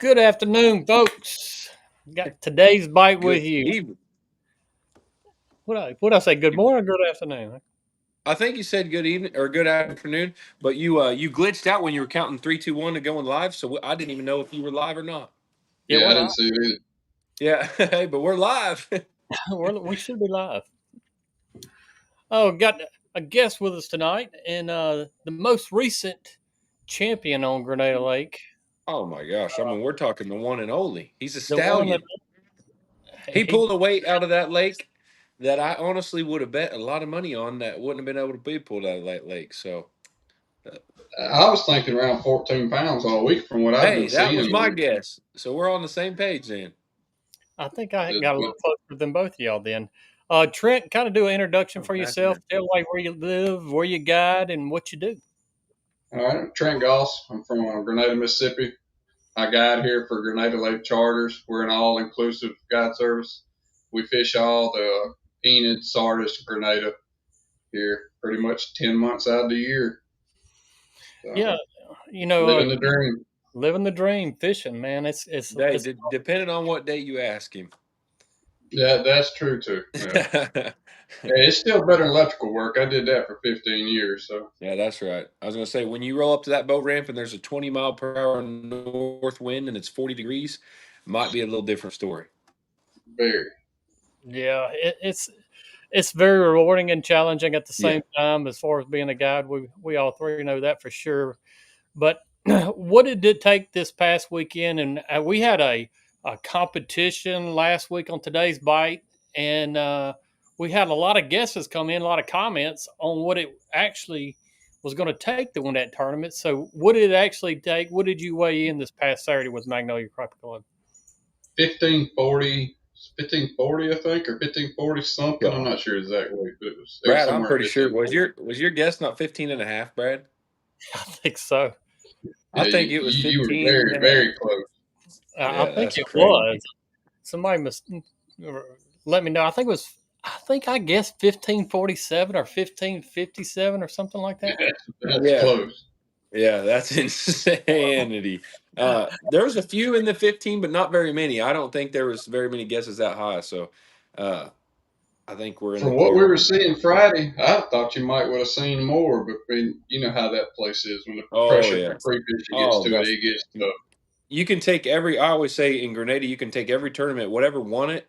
Good afternoon, folks. Got today's bite with Good you. evening. What I say? Good morning, or good afternoon. I think you said good evening or good afternoon, but you glitched out when you were counting 3, 2, 1 to going live, so I didn't even know if you were live or not. Yeah, Yeah, we're I live. didn't see it either. Yeah, hey, but we're live. We should be live. Oh, got a guest with us tonight, and the most recent champion on Grenada Lake, Oh my gosh! I mean, we're talking the one and only. He's a the one that stallion. He he. pulled a weight out of that lake that I honestly would have bet a lot of money on that wouldn't have been able to be pulled out of that lake. So, uh, I was thinking around 14 pounds all week from what I've been hey, that was my seeing. guess. So we're on the same page then. I think I But, got a little closer than both of y'all. Then, Trent, kind of do an introduction Oh, for that's yourself. nice. Tell like where you live, where you guide, and what you do. all right, I'm Trent Goss. I'm from Grenada, Mississippi. I guide here for Grenada Lake Charters. We're an all-inclusive guide service. We fish all the Enid, Sardis, Grenada here pretty much 10 months out of the year. Yeah, So, you know, living the dream. living the dream, fishing, man. It's Depending on what date you ask him. Yeah, that's true too. Yeah. Hey, it's still better than electrical work. I did that for 15 years. So, Yeah, that's right. I was going to say, when you roll up to that boat ramp and there's a 20-mile-per-hour north wind and it's 40 degrees, might be a little different story. very. Yeah, it's very rewarding and challenging at the Yeah. same time. As far as being a guide, we all three know that for sure. But what did it take this past weekend? And we had a competition last week on today's bite, and we had a lot of guesses come in, a lot of comments on what it actually was going to take to win that tournament. So, what did it actually take? What did you weigh in this past Saturday with Magnolia Crappie Club? 1540, 1540, I think, or 1540 something. I'm God. not sure exactly, but it was Brad, I'm somewhere in pretty sure. Was 1540. your guess not 15 and a half, Brad? I think so. I Yeah, think it was you were 15 and very, a half. very close. I Yeah, think that's it crazy. was. Somebody must let me know. I think it was. I think I guessed 1547 or 1557 or something like that. That's Yeah. close. Yeah, that's insanity. There was a few in the 15, but not very many. I don't think there was very many guesses that high. So, uh, I think we're in the From what we clear were on. seeing Friday, I thought you might would have seen more, but you know how that place is when the Oh pressure yeah. from pre-fishing gets Oh to it, gosh. it gets tough. You can take every. I always say in Grenada, you can take every tournament, whatever won it.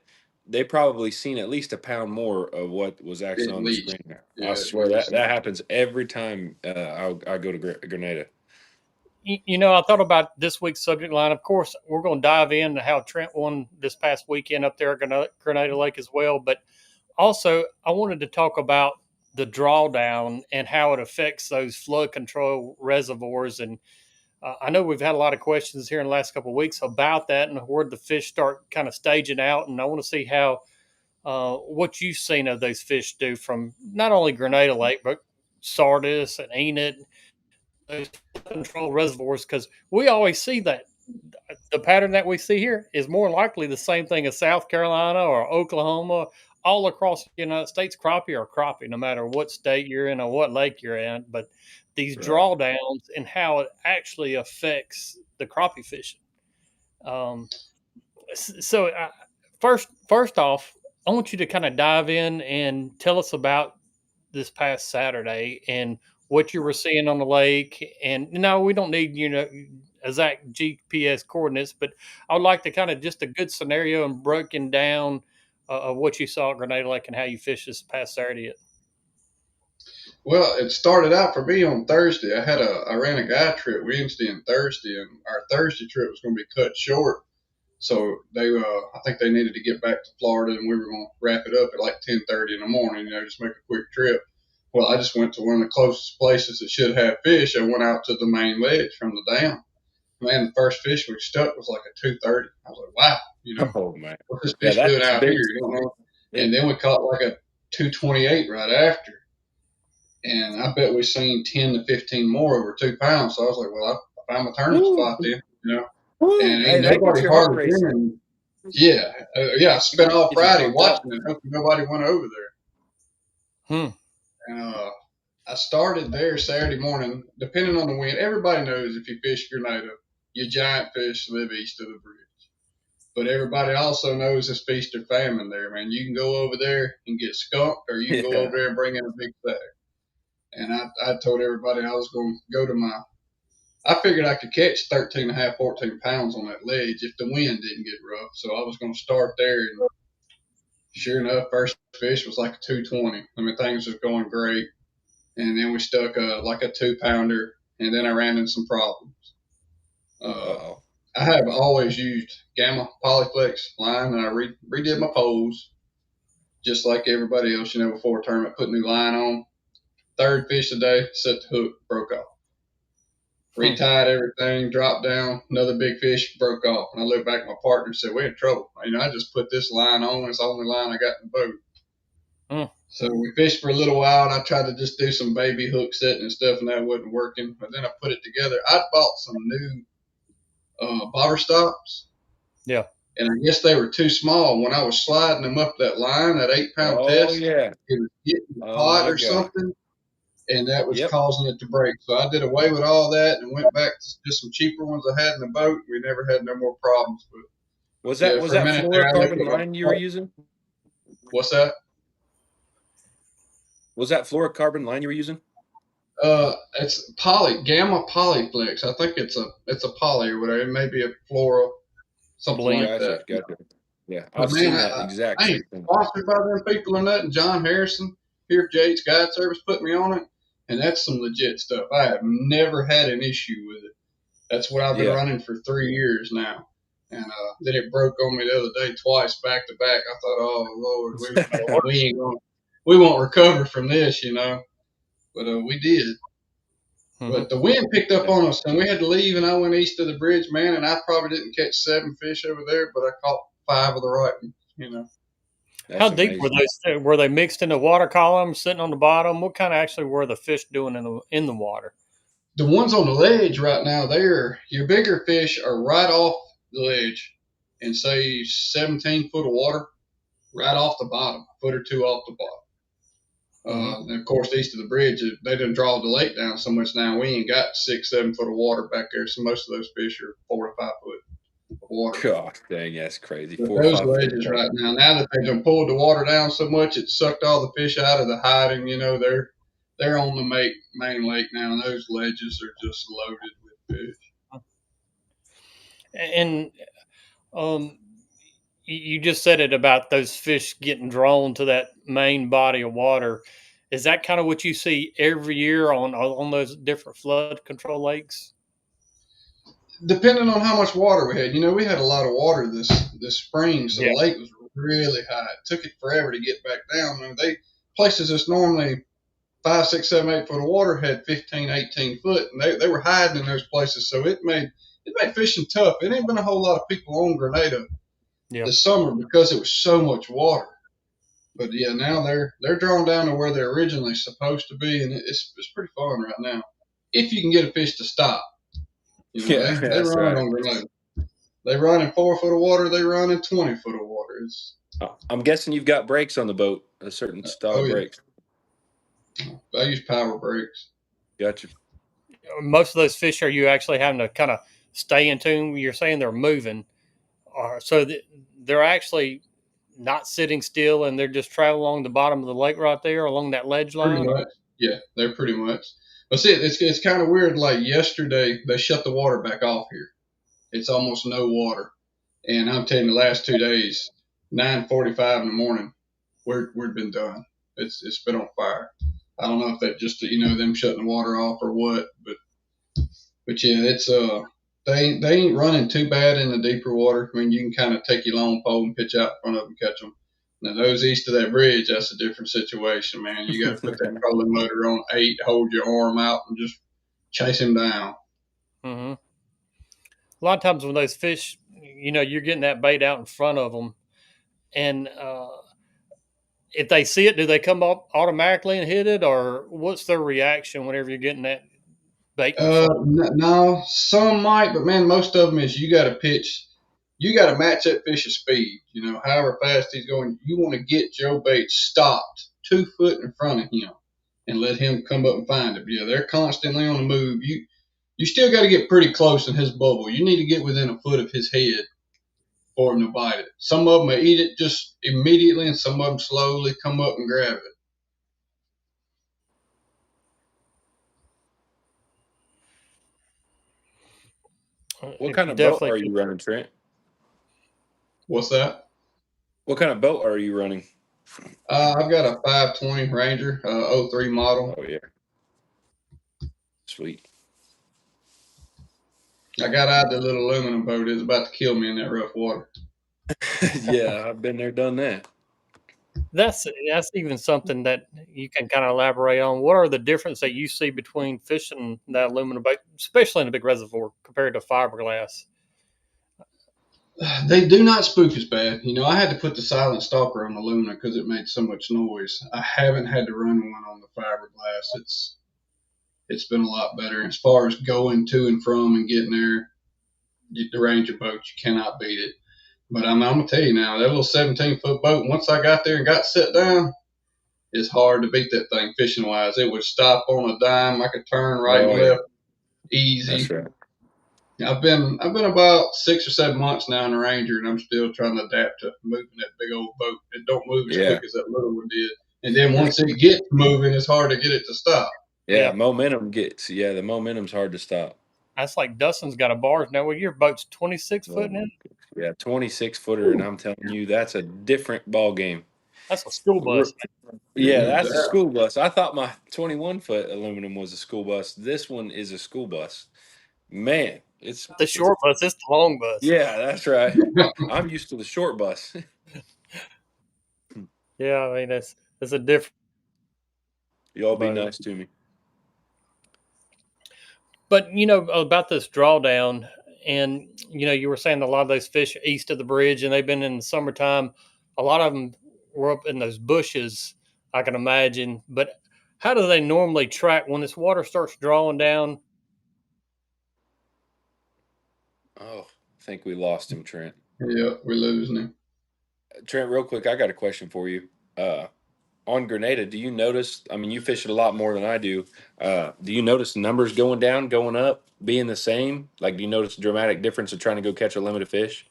They probably seen at least a pound more of what was actually At on the least, screen there. I yeah, at swear that least. that happens every time I go to Grenada. You know, I thought about this week's subject line. Of course, we're going to dive into how Trent won this past weekend up there at Grenada Lake as well. But also, I wanted to talk about the drawdown and how it affects those flood control reservoirs. And I know we've had a lot of questions here in the last couple of weeks about that and where the fish start kind of staging out. And I want to see how what you've seen of those fish do from not only Grenada Lake, but Sardis and Enid, those control reservoirs, because we always see that the pattern that we see here is more likely the same thing as South Carolina or Oklahoma, all across the United States. Crappie or crappie, no matter what state you're in or what lake you're in. But these Right. drawdowns and how it actually affects the crappie fishing. Um, so, first off, I want you to kind of dive in and tell us about this past Saturday and what you were seeing on the lake. And no, we don't need exact GPS coordinates, but I would like to kind of just a good scenario and broken down of what you saw at Grenada Lake and how you fished this past Saturday. Well, it started out for me on Thursday. I ran a guide trip Wednesday and Thursday, and our Thursday trip was going to be cut short. So I think they needed to get back to Florida, and we were going to wrap it up at like 10:30 in the morning. Just make a quick trip. Well, I just went to one of the closest places that should have fish. I went out to the main ledge from the dam. Man, the first fish we stuck was like a 230. I was like, wow, Oh man. what's this Yeah, fish doing that's out big. here? You don't know. Yeah. And then we caught like a 228 right after. And I bet we seen 10 to 15 more over 2 pounds. So I was like, well, I found my tournament Woo. spot then, Woo. and Hey, ain't that gets nobody your heart hardly racing. been. Yeah, yeah. I spent all Get you Friday pumped up. watching it. Hoping nobody went over Hmm. there. And I started there Saturday morning. Depending on the wind, everybody knows if you fish Grenada, your giant fish live east of the bridge. But everybody also knows it's feast or famine there, man. You can go over there and get skunked, or you can go over Yeah. there and bring in a big bag. And I told everybody I was going to go to I figured I could catch 13 and a half, 14 pounds on that ledge if the wind didn't get rough. So I was going to start there. And sure enough, first fish was like a 220. I mean, things was going great. And then we stuck like a 2-pounder, and then I ran into some problems. Uh-oh. I have always used Gamma Polyflex line, and I redid my poles just like everybody else, before a tournament, put new line on. Third fish of the day, set the hook, broke off. Retied everything, dropped down, another big fish, broke off. And I looked back at my partner and said, we're in trouble. I just put this line on. It's the only line I got in the boat. So we fished for a little while, and I tried to just do some baby hook setting and stuff, and that wasn't working. But then I put it together. I bought some new bobber stops. Yeah. And I guess they were too small. When I was sliding them up that line, that 8-pound test, yeah. it was getting Oh, hot my or God. something, and that was Yep. causing it to break. So I did away with all that and went back to just some cheaper ones I had in the boat. We never had no more problems. But Was that for a minute there, I fluorocarbon looked at line you were using? What's that? Was that fluorocarbon line you were using? It's Gamma Polyflex. I think it's a poly or whatever. It may be a floral, something Blend. like that. Gotcha. Yeah, But I've seen that exact I same ain't thing. sponsored by them people or nothing. John Harrison here at Jade's Guide Service put me on it, and that's some legit stuff. I have never had an issue with it. That's what I've been running for 3 years now. And then it broke on me the other day twice back to back. I thought, oh Lord, we won't recover from this, But we did. But the wind picked up on us, and we had to leave, and I went east of the bridge, man, and I probably didn't catch 7 fish over there, but I caught 5 of the right ones, How deep were they? Were they mixed in the water column, sitting on the bottom? What kind of actually were the fish doing in the water? The ones on the ledge right now, your bigger fish are right off the ledge in, say, 17 foot of water, right off the bottom, a foot or two off the bottom. And of course, east of the bridge, they didn't draw the lake down so much now. We ain't got 6-7 foot of water back there, so most of those fish are 4 to 5 foot of water. Gosh, dang, that's crazy. But those ledges right now that they've done pulled the water down so much, it sucked all the fish out of the hiding. They're on the main lake now, and those ledges are just loaded with fish. And you just said it about those fish getting drawn to that main body of water. Is that kind of what you see every year on those different flood control lakes? Depending on how much water we had, we had a lot of water this spring, so the lake was really high. It took it forever to get back down. I mean, places that's normally 5, 6, 7, 8 foot of water had 15, 18 foot, and they were hiding in those places, so it made fishing tough. It ain't been a whole lot of people on Grenada this summer because it was so much water. But yeah, now they're drawn down to where they're originally supposed to be, and it's pretty fun right now if you can get a fish to stop. They run on Grenada. They run in 4 foot of water. They run in 20 foot of water. I'm guessing you've got brakes on the boat, a certain style of brakes. I use power brakes. Gotcha. Most of those fish, are you actually having to kind of stay in tune? You're saying they're moving, so they're actually not sitting still, and they're just traveling along the bottom of the lake right there, along that ledge line? Pretty much. Yeah, they're pretty much. But see, it's kind of weird. Like yesterday, they shut the water back off here. It's almost no water. And I'm telling you, the last 2 days, 9:45 in the morning, we'd been done. It's been on fire. I don't know if that just them shutting the water off or what, but yeah, it's they ain't running too bad in the deeper water. I mean, you can kind of take your long pole and pitch out in front of them, catch them. Now those east of that bridge, that's a different situation, man. You got to put that trolling motor on 8, hold your arm out, and just chase him down. Mm-hmm. A lot of times when those fish, you're getting that bait out in front of them, and if they see it, do they come up automatically and hit it, or what's their reaction whenever you're getting that bait? No, some might, but man, most of them is you got to pitch. You got to match that fish's speed. However fast he's going, you want to get your bait stopped 2 foot in front of him and let him come up and find it. But yeah, they're constantly on the move. You you still got to get pretty close in his bubble. You need to get within a foot of his head for him to bite it. Some of them will eat it just immediately, and some of them slowly come up and grab it. What kind of boat Definitely. are you running, Trent? What's that? What kind of boat are you running? I've got a 520 Ranger, 03 model. Oh, yeah. Sweet. I got out the little aluminum boat. It's about to kill me in that rough water. Yeah, I've been there, done that. That's even something that you can kind of elaborate on. What are the difference that you see between fishing that aluminum boat, especially in a big reservoir, compared to fiberglass? They do not spook as bad. I had to put the silent stalker on the aluminum because it made so much noise. I haven't had to run one on the fiberglass. It's been a lot better. As far as going to and from and getting there, the Ranger boat, you cannot beat it. But I'm going to tell you now, that little 17-foot boat, once I got there and got set down, it's hard to beat that thing fishing-wise. It would stop on a dime. I could turn right and left easy. That's right. I've been about 6 or 7 months now in the Ranger, and I'm still trying to adapt to moving that big old boat. It don't move as quick as that little one did. And then once it gets moving, it's hard to get it to stop. Yeah, the momentum's hard to stop. That's like Dustin's got a barge now. Well, your boat's 26 foot now. Yeah, 26-footer, and I'm telling you, that's a different ball game. That's a school bus. Yeah, that's a school bus. I thought my 21-foot aluminum was a school bus. This one is a school bus. Man, it's the short bus. It's the long bus. Yeah, that's right. I'm used to the short bus. Yeah, I mean that's a different. Y'all be nice to me. But about this drawdown, and you were saying a lot of those fish east of the bridge, and they've been in the summertime. A lot of them were up in those bushes, I can imagine. But how do they normally track when this water starts drawing down? Oh, I think we lost him, Trent. Yeah, we're losing him. Trent, real quick, I got a question for you. On Grenada, do you notice, you fish it a lot more than I do. Do you notice numbers going down, going up, being the same? Like, do you notice a dramatic difference of trying to go catch a limit of fish?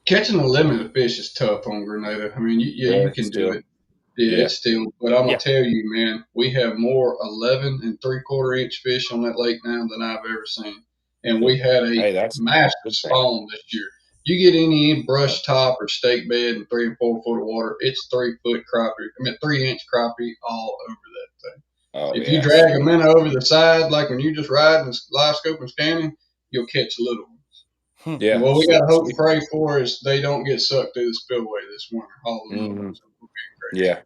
Catching a limit of fish is tough on Grenada. You can do it. Yeah, it's still. But I'm going to tell you, man, we have more 11 and 3/4 inch fish on that lake now than I've ever seen. And we had a massive spawn this year. You get any brush top or stake bed in 3 and 4 foot of water, it's 3-foot crappie. 3-inch crappie all over that thing. Oh, if you drag a minnow over the side, like when you just riding and live scope and scanning, you'll catch little ones. Yeah. And what we got to hope and pray for is they don't get sucked through the spillway this winter. All the little ones. Yeah.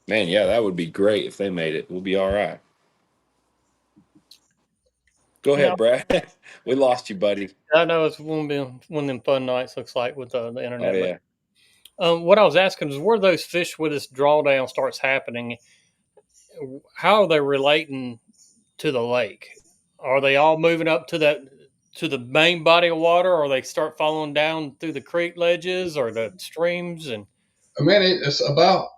Man, yeah, that would be great if they made it. We'll be all right. Go ahead, Brad. We lost you, buddy. I know it's one of them fun nights, looks like, with the internet. Oh, yeah. But, what I was asking is where those fish with this drawdown starts happening, how are they relating to the lake? Are they all moving up to the main body of water, or they start following down through the creek ledges or the streams? And it's about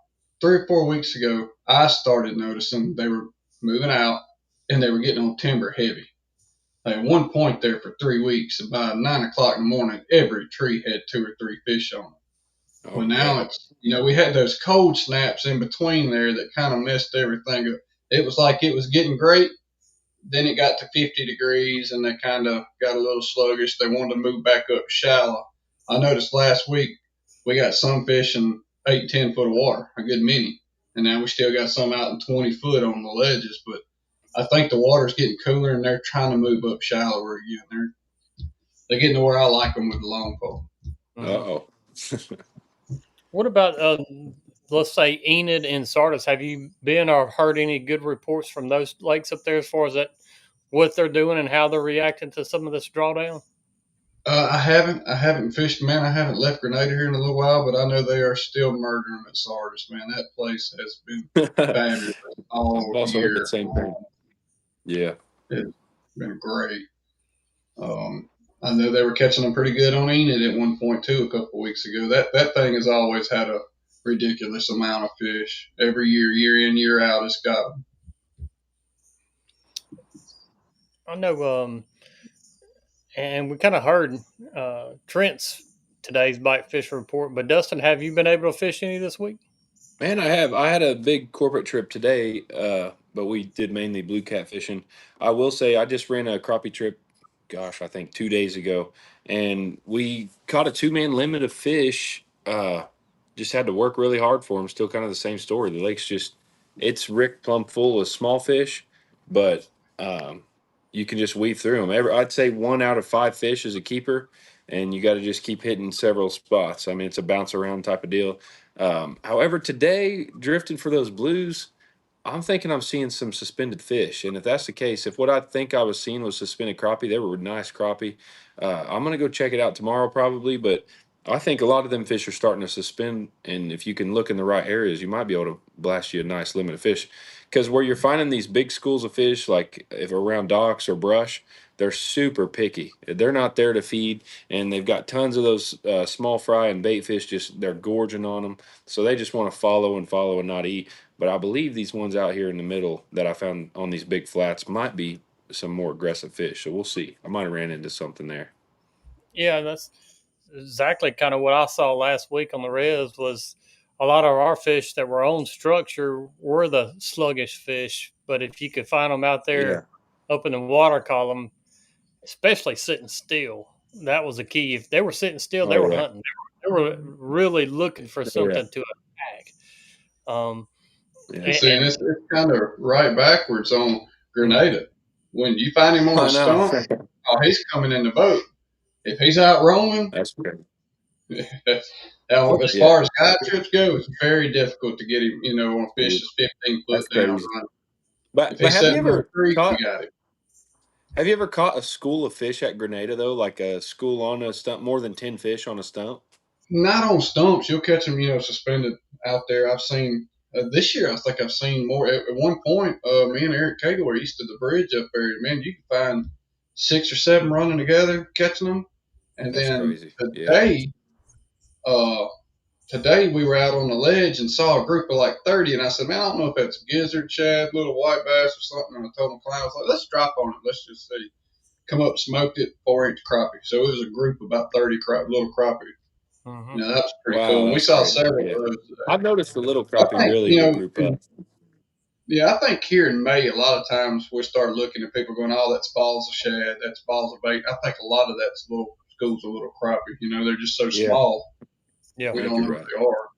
3 or 4 weeks ago, I started noticing they were moving out and they were getting on timber heavy. At one point there for 3 weeks, about 9 o'clock in the morning, every tree had 2 or 3 fish on it. Well, now it's, we had those cold snaps in between there that kind of messed everything up. It was like it was getting great. Then it got to 50 degrees and they kind of got a little sluggish. They wanted to move back up shallow. I noticed last week we got some fish in 8 and 10 foot of water, a good many. And now we still got some out in 20 foot on the ledges. But I think the water's getting cooler and they're trying to move up shallower again. They're getting to where I like them with the long pole. Uh-oh. What about, let's say, Enid and Sardis? Have you been or heard any good reports from those lakes up there as far as what they're doing and how they're reacting to some of this drawdown? I haven't fished, man. I haven't left Grenada here in a little while, but I know they are still murdering them at Sardis, man. That place has been fabulous all I've also year. heard the same thing. Yeah. It's been great. I know they were catching them pretty good on Enid at one point too a couple of weeks ago. That thing has always had a ridiculous amount of fish. Every year, year in, year out, it's got them. I know, and we kind of heard Trent's today's bite fish report. But Dustin, have you been able to fish any this week? Man, I have. I had a big corporate trip today, but we did mainly blue cat fishing. I will say I just ran a crappie trip, gosh, I think 2 days ago, and we caught a two-man limit of fish. Just had to work really hard for them. Still kind of the same story. The lake's just, it's rick plumb full of small fish, but you can just weave through them. I'd say 1 out of 5 fish is a keeper, and you got to just keep hitting several spots. I mean, it's a bounce around type of deal. However, today, drifting for those blues, I'm thinking I'm seeing some suspended fish. And if that's the case, if what I think I was seeing was suspended crappie, they were nice crappie. I'm going to go check it out tomorrow probably, but I think a lot of them fish are starting to suspend. And if you can look in the right areas, you might be able to blast you a nice limit of fish. Because where you're finding these big schools of fish, like if around docks or brush, they're super picky. They're not there to feed, and they've got tons of those small fry and bait fish. Just they're gorging on them, so they just want to follow and not eat. But I believe these ones out here in the middle that I found on these big flats might be some more aggressive fish. So we'll see. I might have ran into something there. Yeah, that's exactly kind of what I saw last week on the res. Was a lot of our fish that were on structure were the sluggish fish, but if you could find them out Yeah. there up in the water column, especially sitting still, that was the key. If they were sitting still, they Oh were yeah. hunting. They were really looking for Oh yeah. something to attack. Um, Yeah. And and, see, and it's kind of right backwards on and Grenada. When you find him on a I know. stump, oh, he's coming in the boat. If he's out roaming, That's great. now, as Yeah. far as guide trips go, it's very difficult to get him, on a fish that's 15 foot That's down crazy. running. But If but he's have you sitting on a ever creek, you caught got him. have you ever caught a school of fish at Grenada though? Like a school on a stump, more than 10 fish on a stump? Not on stumps. You'll catch them, suspended out there. I've seen this year. I think I've seen more. At one point, me and Eric Cagle were east of the bridge up there. Man, you can find 6 or 7 running together, catching them. And That's then crazy. Yeah. uh, today we were out on the ledge and saw a group of like 30. And I said, man, I don't know if that's gizzard, shad, little white bass or something. And I told McLean, I was like, let's drop on it. Let's just see. Come up, smoked it, 4-inch crappie. So it was a group of about 30 little crappie. mhm. That was pretty Wow, cool. And we that's saw great. several Yeah. of those today. I've noticed the little I crappie think, really will group up. I think here in May, a lot of times we start looking at people going, oh, that's balls of shad, that's balls of bait. I think a lot of that's little schools of little crappie. They're just so Yeah, small, Yeah, we I think don't you're know what right. they are.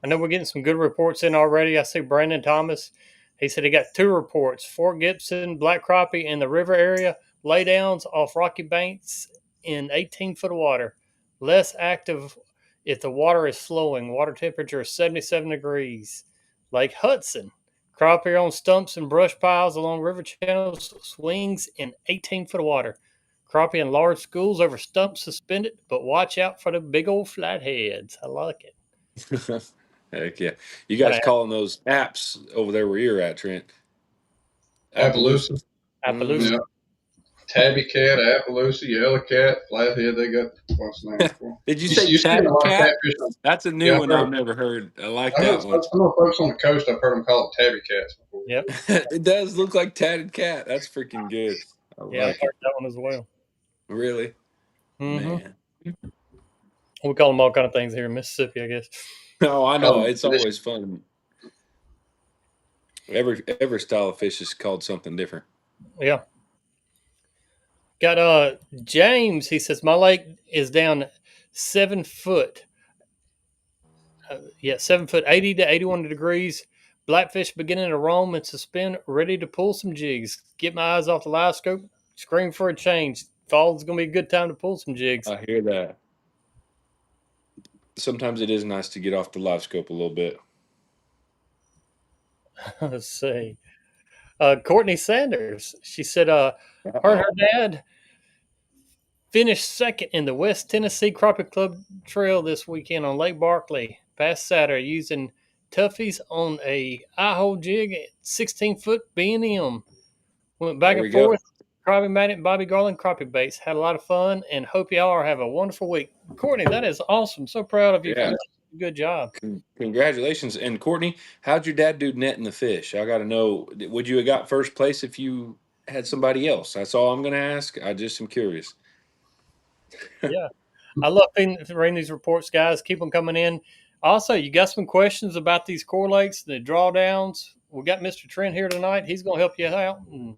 I know we're getting some good reports in already. I see Brandon Thomas. He said he got 2 reports: Fort Gibson, black crappie in the river area, laydowns off rocky banks in 18 foot of water. Less active if the water is flowing. Water temperature is 77 degrees. Lake Hudson, crappie on stumps and brush piles along river channels, swings in 18 foot of water. Crappie in large schools over stumps suspended, but watch out for the big old flatheads. I like it. Heck yeah. You guys calling those apps over there where you're at, Trent? Appaloosa. Appaloosa, Mm-hmm. Appaloosa. yeah. Tabby cat, Appaloosa, yellow cat, flathead, they got what's the name for. Did you You, say you see a tatted lot of cat? catfish. That's a new Yeah, one I've never heard. I like I know, that one. I know folks on the coast, I've heard them call it tabby cats before. Yep. It does look like tatted cat. That's freaking good. I Yeah, I've like heard it. that one as well. Really? Mm-hmm. Man. We call them all kind of things here in Mississippi, I guess. No, I Call know. them It's always fun. Every style of fish is called something different. Yeah. Got James. He says my lake is down 7 foot. 7 foot, 80 to 81 degrees. Blackfish beginning to roam and suspend, ready to pull some jigs. Get my eyes off the live scope. Scream for a change. Fall's gonna be a good time to pull some jigs. I hear that. Sometimes it is nice to get off the live scope a little bit. Let's see. Courtney Sanders. She said her and Uh-oh. her dad finished second in the West Tennessee Crappie Club Trail this weekend on Lake Barkley past Saturday using toughies on a eye-hole jig at 16-foot B&M. Went back There and we go. forth. Crappie Magnet, Bobby Garland, crappie baits. Had a lot of fun and hope y'all are having a wonderful week. Courtney, that is awesome. So proud of you for Yeah. that. Good job. Congratulations. And Courtney, how'd your dad do netting the fish? I got to know. Would you have got first place if you had somebody else. That's all I'm going to ask. I just am curious. Yeah. I love reading these reports, guys. Keep them coming in. Also, you got some questions about these core lakes, the drawdowns. We got Mr. Trent here tonight. He's going to help you out. And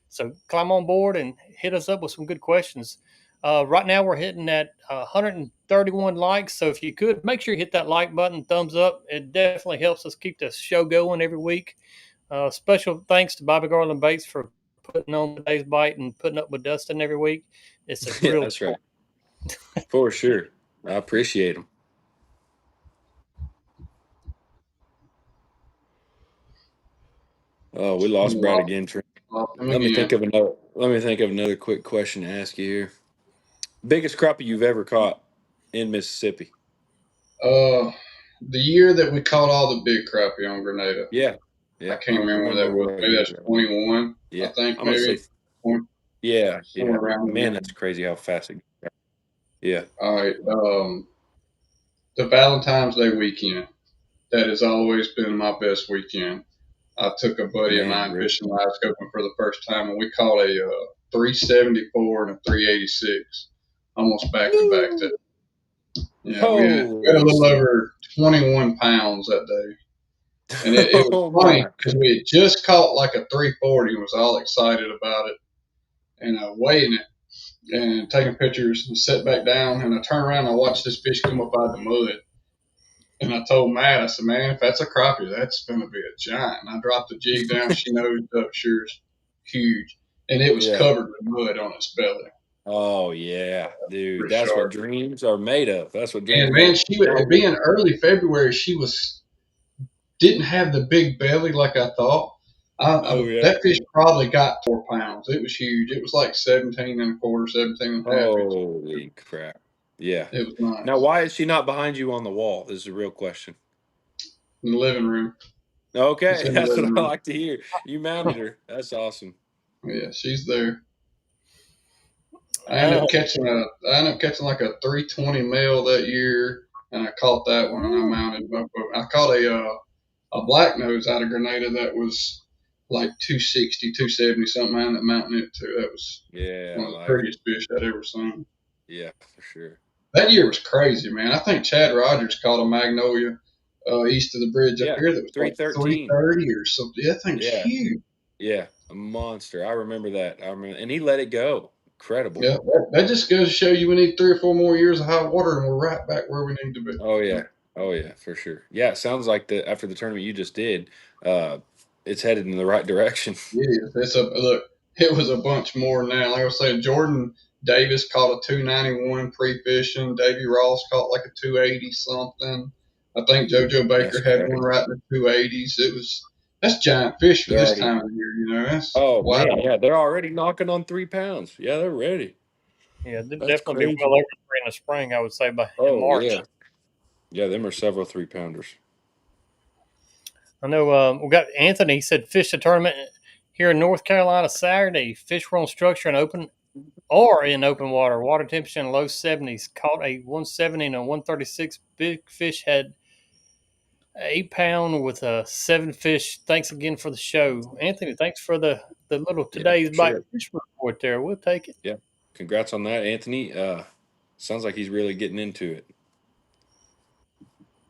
so climb on board and hit us up with some good questions. Right now, we're hitting at 131 likes. So if you could, make sure you hit that like button, thumbs up. It definitely helps us keep the show going every week. Special thanks to Bobby Garland Bates for putting on today's bite and putting up with Dustin every week. It's a Yeah, real that's right. For sure. I appreciate them. Oh, we lost Brad again. Trent. Let me think of another quick question to ask you here. Biggest crappie you've ever caught in Mississippi? The year that we caught all the big crappie on Grenada. Yeah. I Yeah. can't remember what that was. Maybe that's 21. Yeah. I think I'm gonna maybe. say yeah. Somewhere around Man, there. that's crazy how fast it goes. Yeah. All right. The Valentine's Day weekend. That has always been my best weekend. I took a buddy of Man, mine really. fishing live scoping for the first time, and we caught a 374 and a 386, almost back to back. Yeah, we had a Holy little over 21 pounds that day, and it was oh funny my. because we had just caught like a 340 and was all excited about it, and weighing it and taking pictures and sit back down, and I turned around and I watched this fish come up out of the mud. And I told Matt, I said, man, if that's a crappie, that's going to be a giant. And I dropped the jig down. She nosed up, sure as huge. And it was Yeah. covered with mud on its belly. Oh yeah, dude. Pretty That's what sharp. dreams are made of. That's what dreams And are made man, of. she was being early February. She didn't have the big belly like I thought. Yeah. That fish probably got 4 pounds. It was huge. It was like 17 and a quarter, 17 and a half. Holy crap. Yeah. It was nice. Now, why is she not behind you on the wall? This is a real question. In the living room. Okay, that's what I like to hear. You mounted her. That's awesome. Yeah, she's there. I ended up catching like a 320 male that year, and I caught that one, and I mounted. I caught a black nose out of Grenada that was like 260, 270 something. I ended up mounting it too. That was one of the prettiest fish I'd ever seen. Yeah, for sure. That year was crazy, man. I think Chad Rogers caught a magnolia east of the bridge up here that was like 330 or something. That thing's huge. Yeah, a monster. I remember that. And he let it go. Incredible. Yeah, that just goes to show you we need 3 or 4 more years of high water, and we're right back where we need to be. Oh yeah, for sure. Yeah, it sounds like after the tournament you just did, it's headed in the right direction. Yeah, look. It was a bunch more now. Like I was saying, Jordan Davis caught a 291 pre-fishing. Davey Ross caught like a 280 something. I think JoJo Baker had one right in the 280s. That's giant fish for this time of year, you know. Man, yeah, they're already knocking on 3 pounds. Yeah, they're ready. Yeah, they'd definitely be well over 3 in the spring, I would say, in March. Yeah, them are several 3-pounders. I know we got Anthony. He said fish a tournament here in North Carolina Saturday. Fish were on structure and open or in open water. Water temperature in low 70s. Caught a 170 and a 136. Big fish had 8 pound with a 7 fish. Thanks again for the show, Anthony. Thanks for the little today's bite fish report there. We'll take it. Yeah, congrats on that, Anthony. Sounds like he's really getting into it.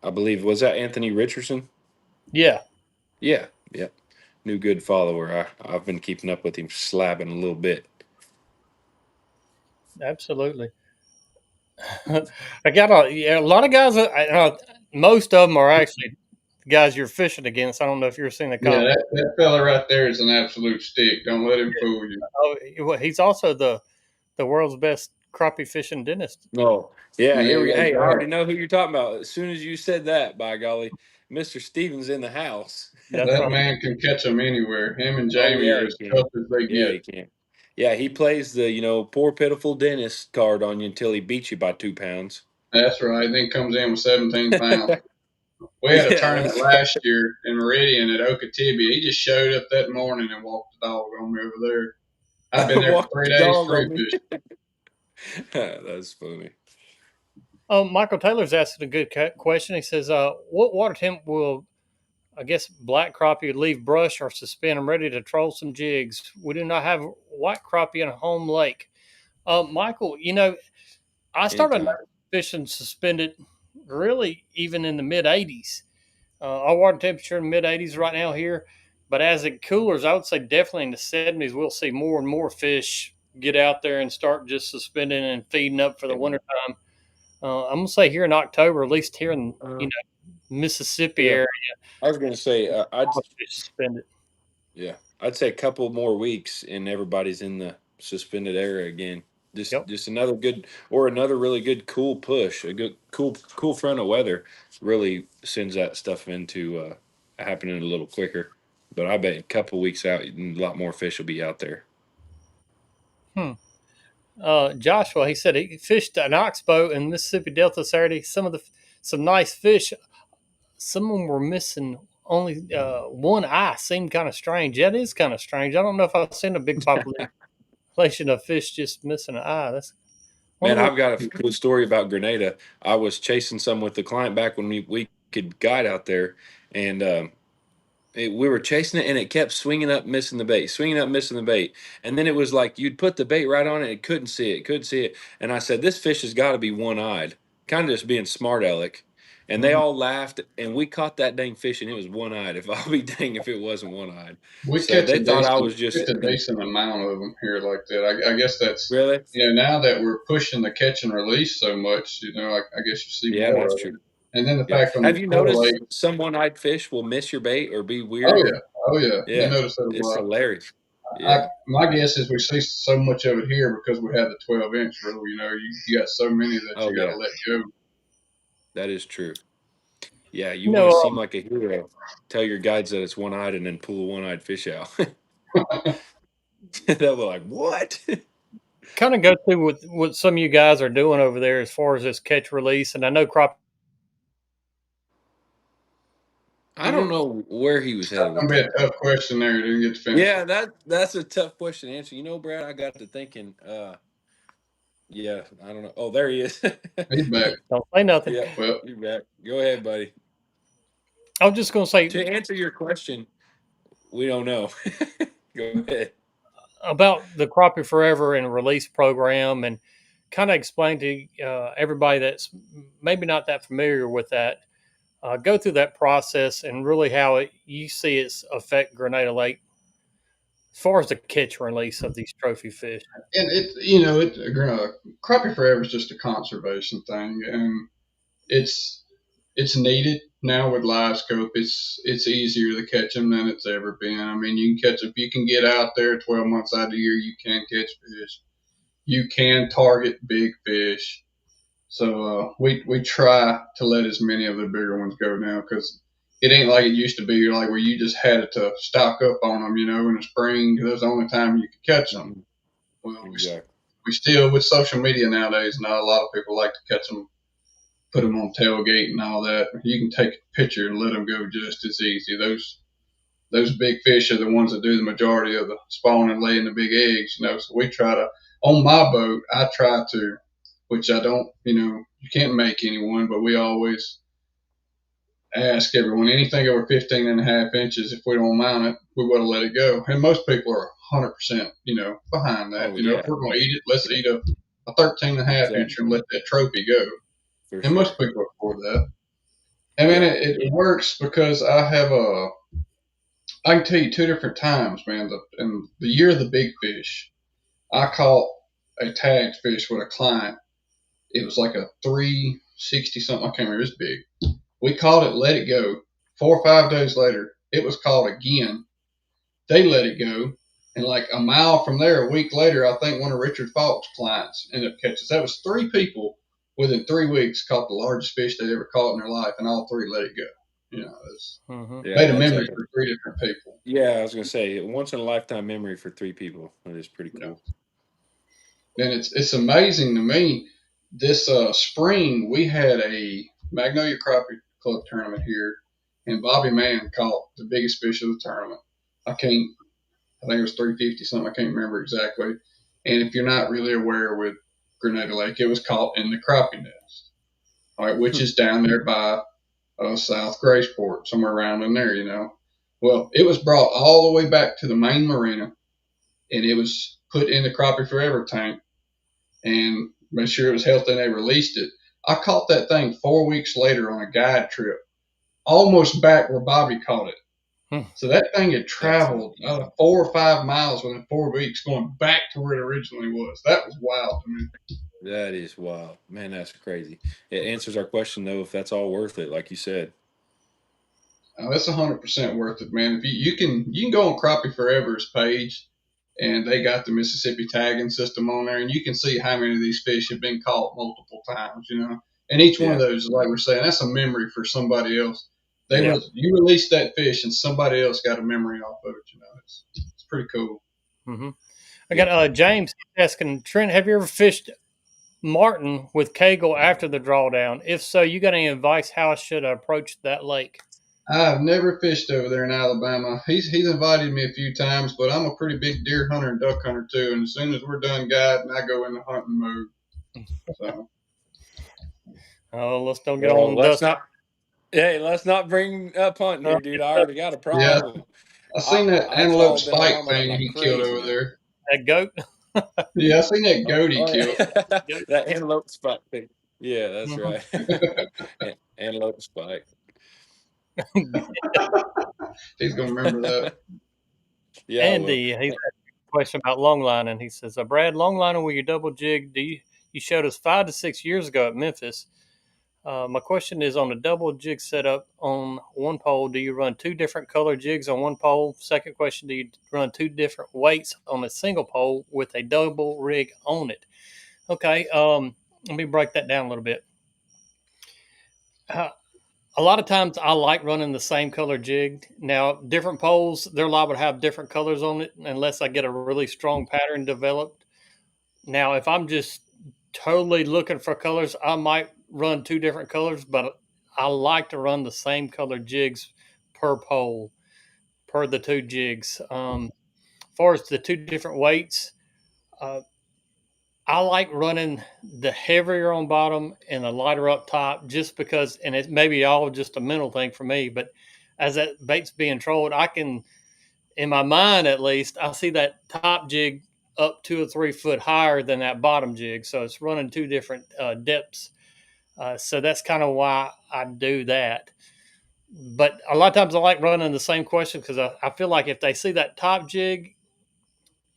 I believe, was that Anthony Richardson? Yeah. New good follower. I've been keeping up with him, slabbing a little bit. Absolutely. I got a lot of guys. Most of them are actually guys you're fishing against. I don't know if you're seeing the comment. Yeah, that fella right there is an absolute stick. Don't let him fool you. Oh, he's also the world's best crappie fishing dentist. Oh, yeah. Hey, I already know who you're talking about. As soon as you said that, by golly, Mr. Stevens in the house. That man can catch them anywhere. Him and Jamie are as tough as they get. He can. Yeah, he plays the poor pitiful dentist card on you until he beats you by 2 pounds. That's right. Then comes in with 17 pounds. We had a tournament last year in Meridian at Okeechobee. He just showed up that morning and walked the dog on me over there. I've been there for 3 days straight fishing. That's funny. Michael Taylor's asking a good question. He says, "What water temp will I guess black crappie leave brush or suspend. I'm ready to troll some jigs. We do not have white crappie in a home lake. Michael, I started Anytime. fishing suspended really even in the mid 80s. Our water temperature in the mid 80s right now here. But as it coolers, I would say definitely in the 70s, we'll see more and more fish get out there and start just suspending and feeding up for the Yeah. wintertime. I'm gonna say here in October, at least here in Uh, Mississippi yeah. area, I was gonna say all the fish suspended. I'd say a couple more weeks and everybody's in the suspended era again. Yep. Just another really good cool push, a good cool front of weather really sends that stuff into happening a little quicker. But I bet a couple weeks out, a lot more fish will be out there. Hmm. Joshua, he said he fished an oxbow in Mississippi Delta Saturday. Some nice fish. Some of them were missing only one eye. Seemed kind of strange. That is kind of strange. I don't know if I've seen a big population of fish just missing an eye. That's wonder Man, what. I've got a cool story about Grenada. I was chasing some with the client back when we could guide out there, and we were chasing it and it kept swinging up, missing the bait, swinging up, missing the bait. And then it was like you'd put the bait right on it, it couldn't see it, couldn't see it. And I said, this fish has got to be one eyed, kind of just being smart aleck. And they Mhm. all laughed, and we caught that dang fish, and it was one eyed. If I'll be dang if it wasn't one eyed. We So catch they a thought I decent, was just catch a decent amount of them here like that. I guess that's, really. now that we're pushing the catch and release so much, I guess you see Yeah, more that's of true. them. And then the Yeah. fact on Have these you core noticed lakes, some one eyed fish will miss your bait or be oh weird? yeah, oh yeah, you Yeah, notice that a it's lot. hilarious. Yeah, My yeah. guess is we see so much of it here because we have the 12-inch rule. You got so many that Oh you got yeah, to let go. that is true. Yeah, You you want know, to seem like a hero. Tell your guides that it's one-eyed and then pull a one-eyed fish out. They'll be like, "What?" kind of go through what some of you guys are doing over there as far as this catch release. And I know crop. I don't know where he was That's headed with gonna be that. a tough question there. You didn't get to finish it. Yeah, that's a tough question to answer. Brad, I got to thinking. Yeah, I don't know. Oh, there he is. He's back. Don't say nothing. Yeah, Well, you back. Go ahead, buddy. I was just going to say To answer your question, we don't know. Go ahead. about the Crappie Forever and release program, and kind of explain to everybody that's maybe not that familiar with that. Go through that process and really how you see it affect Grenada Lake as far as the catch and release of these trophy fish. and crappie forever is just a conservation thing, and it's it's needed now with live scope. It's easier to catch them than it's ever been. I mean, you can catch if you can get out there 12 months out of the year, you can catch fish. You can target big fish. So we try to let as many of the bigger ones go now because it ain't like it used to be, like where you just had to stock up on them, in the spring because that was the only time you could catch them. Mhm. Well, Exactly. we still with social media nowadays. Not a lot of people like to catch them, put them on tailgate and all that. You can take a picture and let them go just as easy. Those big fish are the ones that do the majority of the spawn and laying the big eggs. So we try to, on my boat, I try to, which I don't, you can't make anyone, but we always ask everyone anything over 15 and a half inches, if we don't mount it, we want to let it go. And most people are 100%, behind that. Oh If yeah, we're going to eat it, let's eat a 13 and a half exactly. inch and let that trophy go. For And most sure. people afford that. I mean, Yeah. it works because I can tell you two different times, man. In the year of the big fish, I caught a tagged fish with a client. It was like a 360 something. I can't remember. It's big. We caught it, let it go. 4 or 5 days later, it was caught again. They let it go. And like a mile from there, a week later, I think one of Richard Falk's clients ended up catching. That was 3 people within 3 weeks caught the largest fish they ever caught in their life, and all three let it go. It's Mm-hmm. Yeah, made a that's memory like for 3 different people. yeah, I was gonna say once in a lifetime memory for three people. That is pretty Yeah. cool. And it's amazing to me. This spring, we had a Magnolia Crappie Club tournament here, and Bobby Mann caught the biggest fish of the tournament. I can't I think it was 350 something. I can't remember exactly. And if you're not really aware with Grenada Lake, it was caught in the crappie nest, all right, which is down there by South Graceport, somewhere around in there, you know. Well, it was brought all the way back to the main marina, and it was put in the Crappie Forever tank and made sure it was healthy, and they released it. I caught that thing 4 weeks later on a guide trip, almost back where Bobby caught it. So that thing had traveled 4 or 5 miles within 4 weeks, going back to where it originally was. That was wild to me. That is wild, man. That's crazy. It answers our question though, if that's all worth it, like you said. It's 100% worth it, man. If you can go on Crappie Forever's page, and they got the Mississippi tagging system on there, and you can see how many of these fish have been caught multiple times, you know. And each one of those, like we're saying, that's a memory for somebody else. You released that fish, and somebody else got a memory off of it. You know, it's pretty cool. Mm-hmm. I got James asking, Trent, have you ever fished martin with Kegel after the drawdown? If so, you got any advice how I should approach that lake? I've never fished over there in Alabama. He's invited me a few times, but I'm a pretty big deer hunter and duck hunter too. And as soon as we're done guiding, I go into hunting mode. So. Oh, let's don't get on let's not. Hey, let's not bring up hunting here, dude. I already got a problem. Yeah, I seen that antelope spike thing like he crazy, killed over man. there. That goat? Yeah, I seen that goat he killed. That antelope spike thing. Yeah, that's right. Antelope spike. He's gonna remember that. Yeah. Andy, he's got a question about longlining. He says, Brad, longlining with your double jig, you showed us 5 to 6 years ago at Memphis. My question is, on a double jig setup on one pole, do you run 2 different color jigs on one pole? Second question, do you run 2 different weights on a single pole with a double rig on it? Okay, let me break that down a little bit. A lot of times I like running the same color jig. Now, different poles, they're liable to have different colors on it unless I get a really strong pattern developed. Now, if I'm just totally looking for colors, I might run 2 different colors, but I like to run the same color jigs per pole, per the 2 jigs. As far as the 2 different weights, I like running the heavier on bottom and the lighter up top just because, and it may be all just a mental thing for me, but as that bait's being trolled, I can, in my mind at least, I see that top jig up 2 or 3 foot higher than that bottom jig. So it's running 2 different depths. So that's kind of why I do that. But a lot of times I like running the same question because I feel like if they see that top jig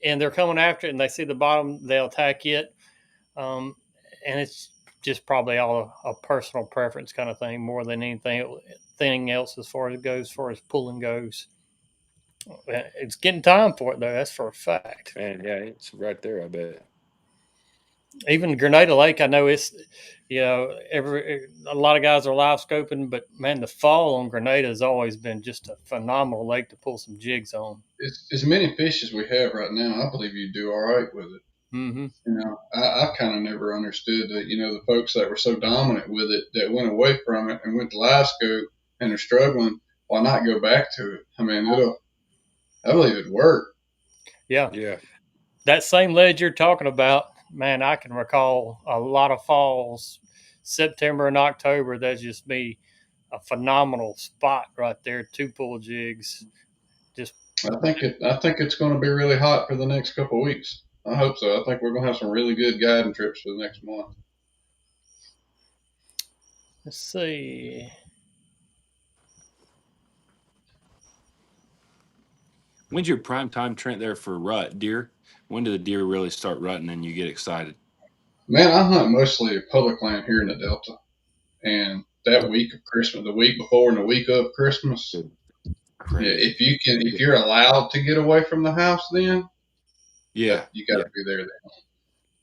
and they're coming after it and they see the bottom, they'll attack it. And it's just probably all a personal preference kind of thing more than anything else as far as pulling goes. It's getting time for it though. That's for a fact. Man, yeah, it's right there. I bet. Even Grenada Lake, I know it's, a lot of guys are live scoping, but man, the fall on Grenada has always been just a phenomenal lake to pull some jigs on. As many fish as we have right now, I believe you do all right with it. Mm-hmm. I kind of never understood that, the folks that were so dominant with it that went away from it and went to live scope and are struggling, why not go back to it? I mean, I believe it'd work. Yeah. Yeah. That same ledge you're talking about, man, I can recall a lot of falls, September and October. That'd just be a phenomenal spot right there. 2 pull jigs. I think it's going to be really hot for the next couple of weeks. I hope so. I think we're going to have some really good guiding trips for the next month. Let's see. When's your prime time, Trent, there for rut deer? When do the deer really start rutting and you get excited? Man, I hunt mostly public land here in the Delta. And that week of Christmas, the week before and the week of Christmas, if you're allowed to get away from the house then, you got to be there then.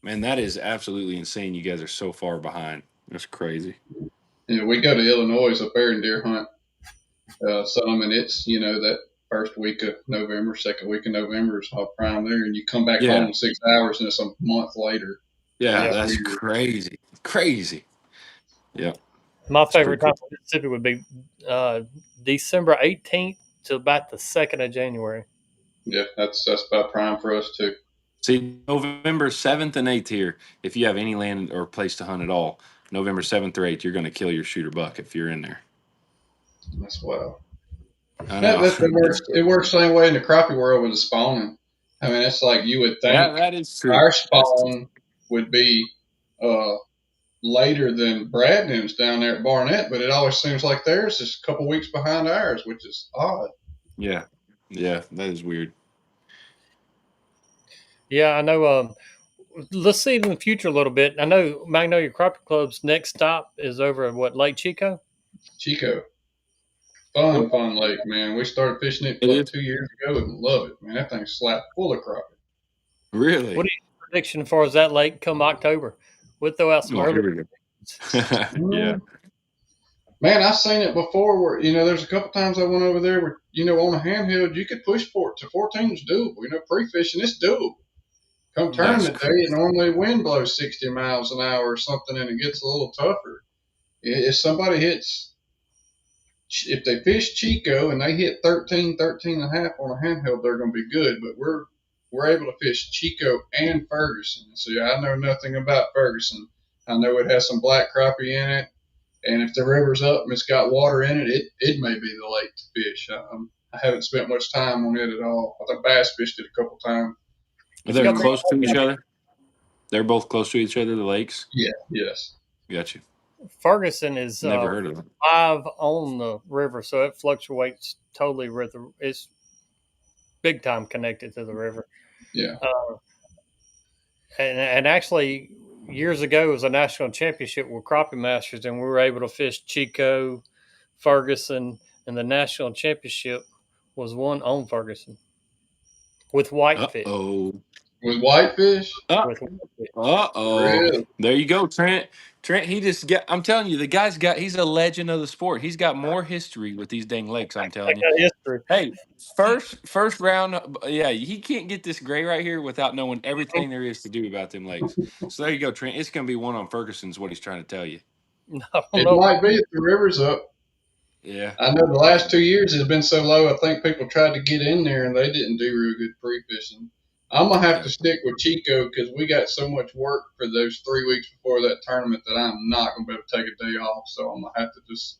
Man, that is absolutely insane. You guys are so far behind. That's crazy. Yeah, we go to Illinois up there and deer hunt some, and it's, that first week of November, second week of November is all prime there, and you come back home in 6 hours and it's a month later. Yeah, that's crazy. Crazy. Yeah. My favorite time in Mississippi would be December 18th to about the 2nd of January. Yeah, that's about prime for us too. See, November 7th and 8th here, if you have any land or place to hunt at all, November 7th or 8th, you're going to kill your shooter buck if you're in there. That's wild. I know. It works the same way in the crappie world with the spawning. I mean, it's like you would think That is true. our That's true. spawn would be uh, later than Bradden's down there at Barnett, but it always seems like theirs is a couple weeks behind ours, which is odd. Yeah. Yeah, that is weird. Yeah, I know. Let's see in the future a little bit. I know Magnolia Crappie Club's next stop is over at what, Lake Chico? Chico, What, fun lake, man. We started fishing it It is 2 years ago and love it, man. That thing's slapped full of crappie. what really. is your prediction as far as that lake come October? We'll throw out some Oh, early. here we go. Yeah. Mm. Man, I've seen it before where, there's a couple times I went over there where, on a handheld, you could push for it to 14 is doable. Pre-fishing, it's doable. Come That's tournament day, crazy. normally wind blows 60 miles an hour or something, and it gets a little tougher. If somebody if they fish Chico and they hit 13, 13 and a half on a handheld, they're going to be good. But we're able to fish Chico and Ferguson. So I know nothing about Ferguson. I know it has some black crappie in it, and if the river's up and it's got water in it, it may be the lake to fish. I haven't spent much time on it at all. I think bass fished it a couple times. They're close to each other. They're both close to each other, the lakes. Yeah, yes. Got you. Ferguson is Never heard of them. live on the river, so it fluctuates totally with the. It's big time connected to the river. Yeah. And actually, years ago, it was a national championship with crappie masters, and we were able to fish Chico, Ferguson, and the national championship was won on Ferguson with whitefish. Uh-oh. With whitefish? With whitefish. Uh-oh. Really? There you go, Trent. Trent, I'm telling you, he's a legend of the sport. He's got more history with these dang lakes, I'm I telling you. got history. Hey, first round, yeah, he can't get this gray right here without knowing everything there is to do about them lakes. So there you go, Trent. It's going to be one on Ferguson's what he's trying to tell you. I don't It know. might be if the river's up. Yeah. I know the last 2 years it's been so low. I think people tried to get in there and they didn't do real good pre-fishing. I'm gonna have to stick with Chico because we got so much work for those 3 weeks before that tournament that I'm not gonna be able to take a day off. So I'm gonna have to just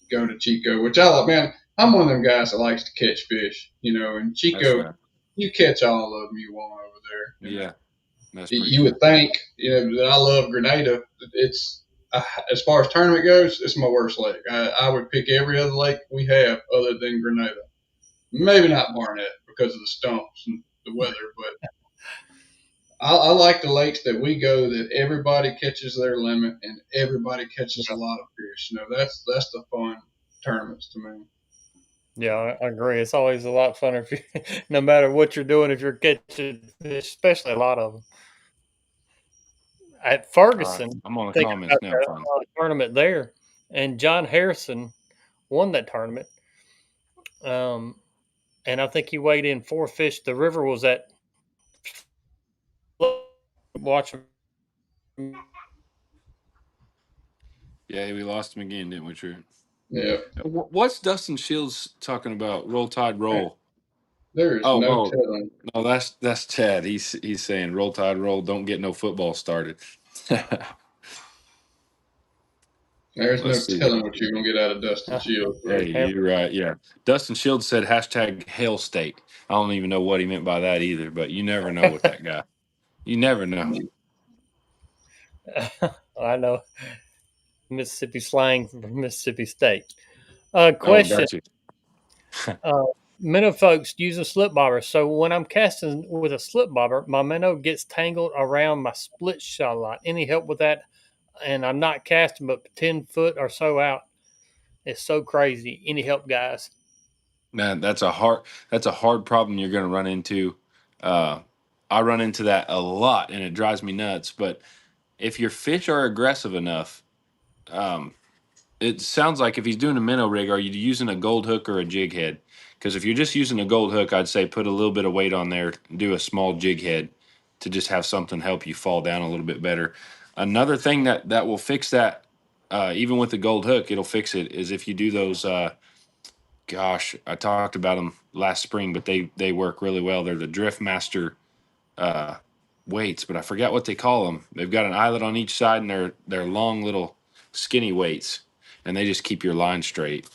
go to Chico, which I like. Man, I'm one of them guys that likes to catch fish, And Chico, Right. you catch all of them you want over there. Yeah. That's You would think, that I love Grenada. It's as far as tournament goes, it's my worst lake. I would pick every other lake we have other than Grenada. Maybe not Barnett because of the stumps and the weather, but I like the lakes that we go that everybody catches their limit and everybody catches a lot of fish. That's the fun tournaments to me. Yeah, I agree. It's always a lot funner if you, no matter what you're doing, if you're catching fish, especially a lot of them. At Ferguson, I'm on the thinking comments about now, that Tom. tournament there, and John Harrison won that tournament. And I think he weighed in 4 fish. The river was at watch. Yeah, we lost him again, didn't we, Trent? Yeah. What's Dustin Shields talking about? Roll Tide Roll. There is no telling. No, that's Chad. He's saying Roll Tide Roll. Don't get no football started. There's no Let's see. telling what you're gonna get out of Dustin Shields. Hey, you're right. Yeah, Dustin Shields said #Hail State. I don't even know what he meant by that either, but you never know with that guy. You never know. I know Mississippi slang from Mississippi State. Oh, Question: gotcha. Minnow folks using slip bobbers. So when I'm casting with a slip bobber, my minnow gets tangled around my split shot line. Any help with that? And I'm not casting but 10 foot or so out. It's so crazy. Any help, guys? Man, that's a hard problem you're going to run into. I run into that a lot, and it drives me nuts. But if your fish are aggressive enough, it sounds like if he's doing a minnow rig, are you using a gold hook or a jig head? Because if you're just using a gold hook, I'd say put a little bit of weight on there, do a small jig head to just have something help you fall down a little bit better. Another thing that will fix that, even with the gold hook, it'll fix it, is if you do those. Gosh, I talked about them last spring, but they work really well. They're the Drift Master weights, but I forgot what they call them. They've got an eyelet on each side, and they're long little skinny weights. and they just keep your line straight.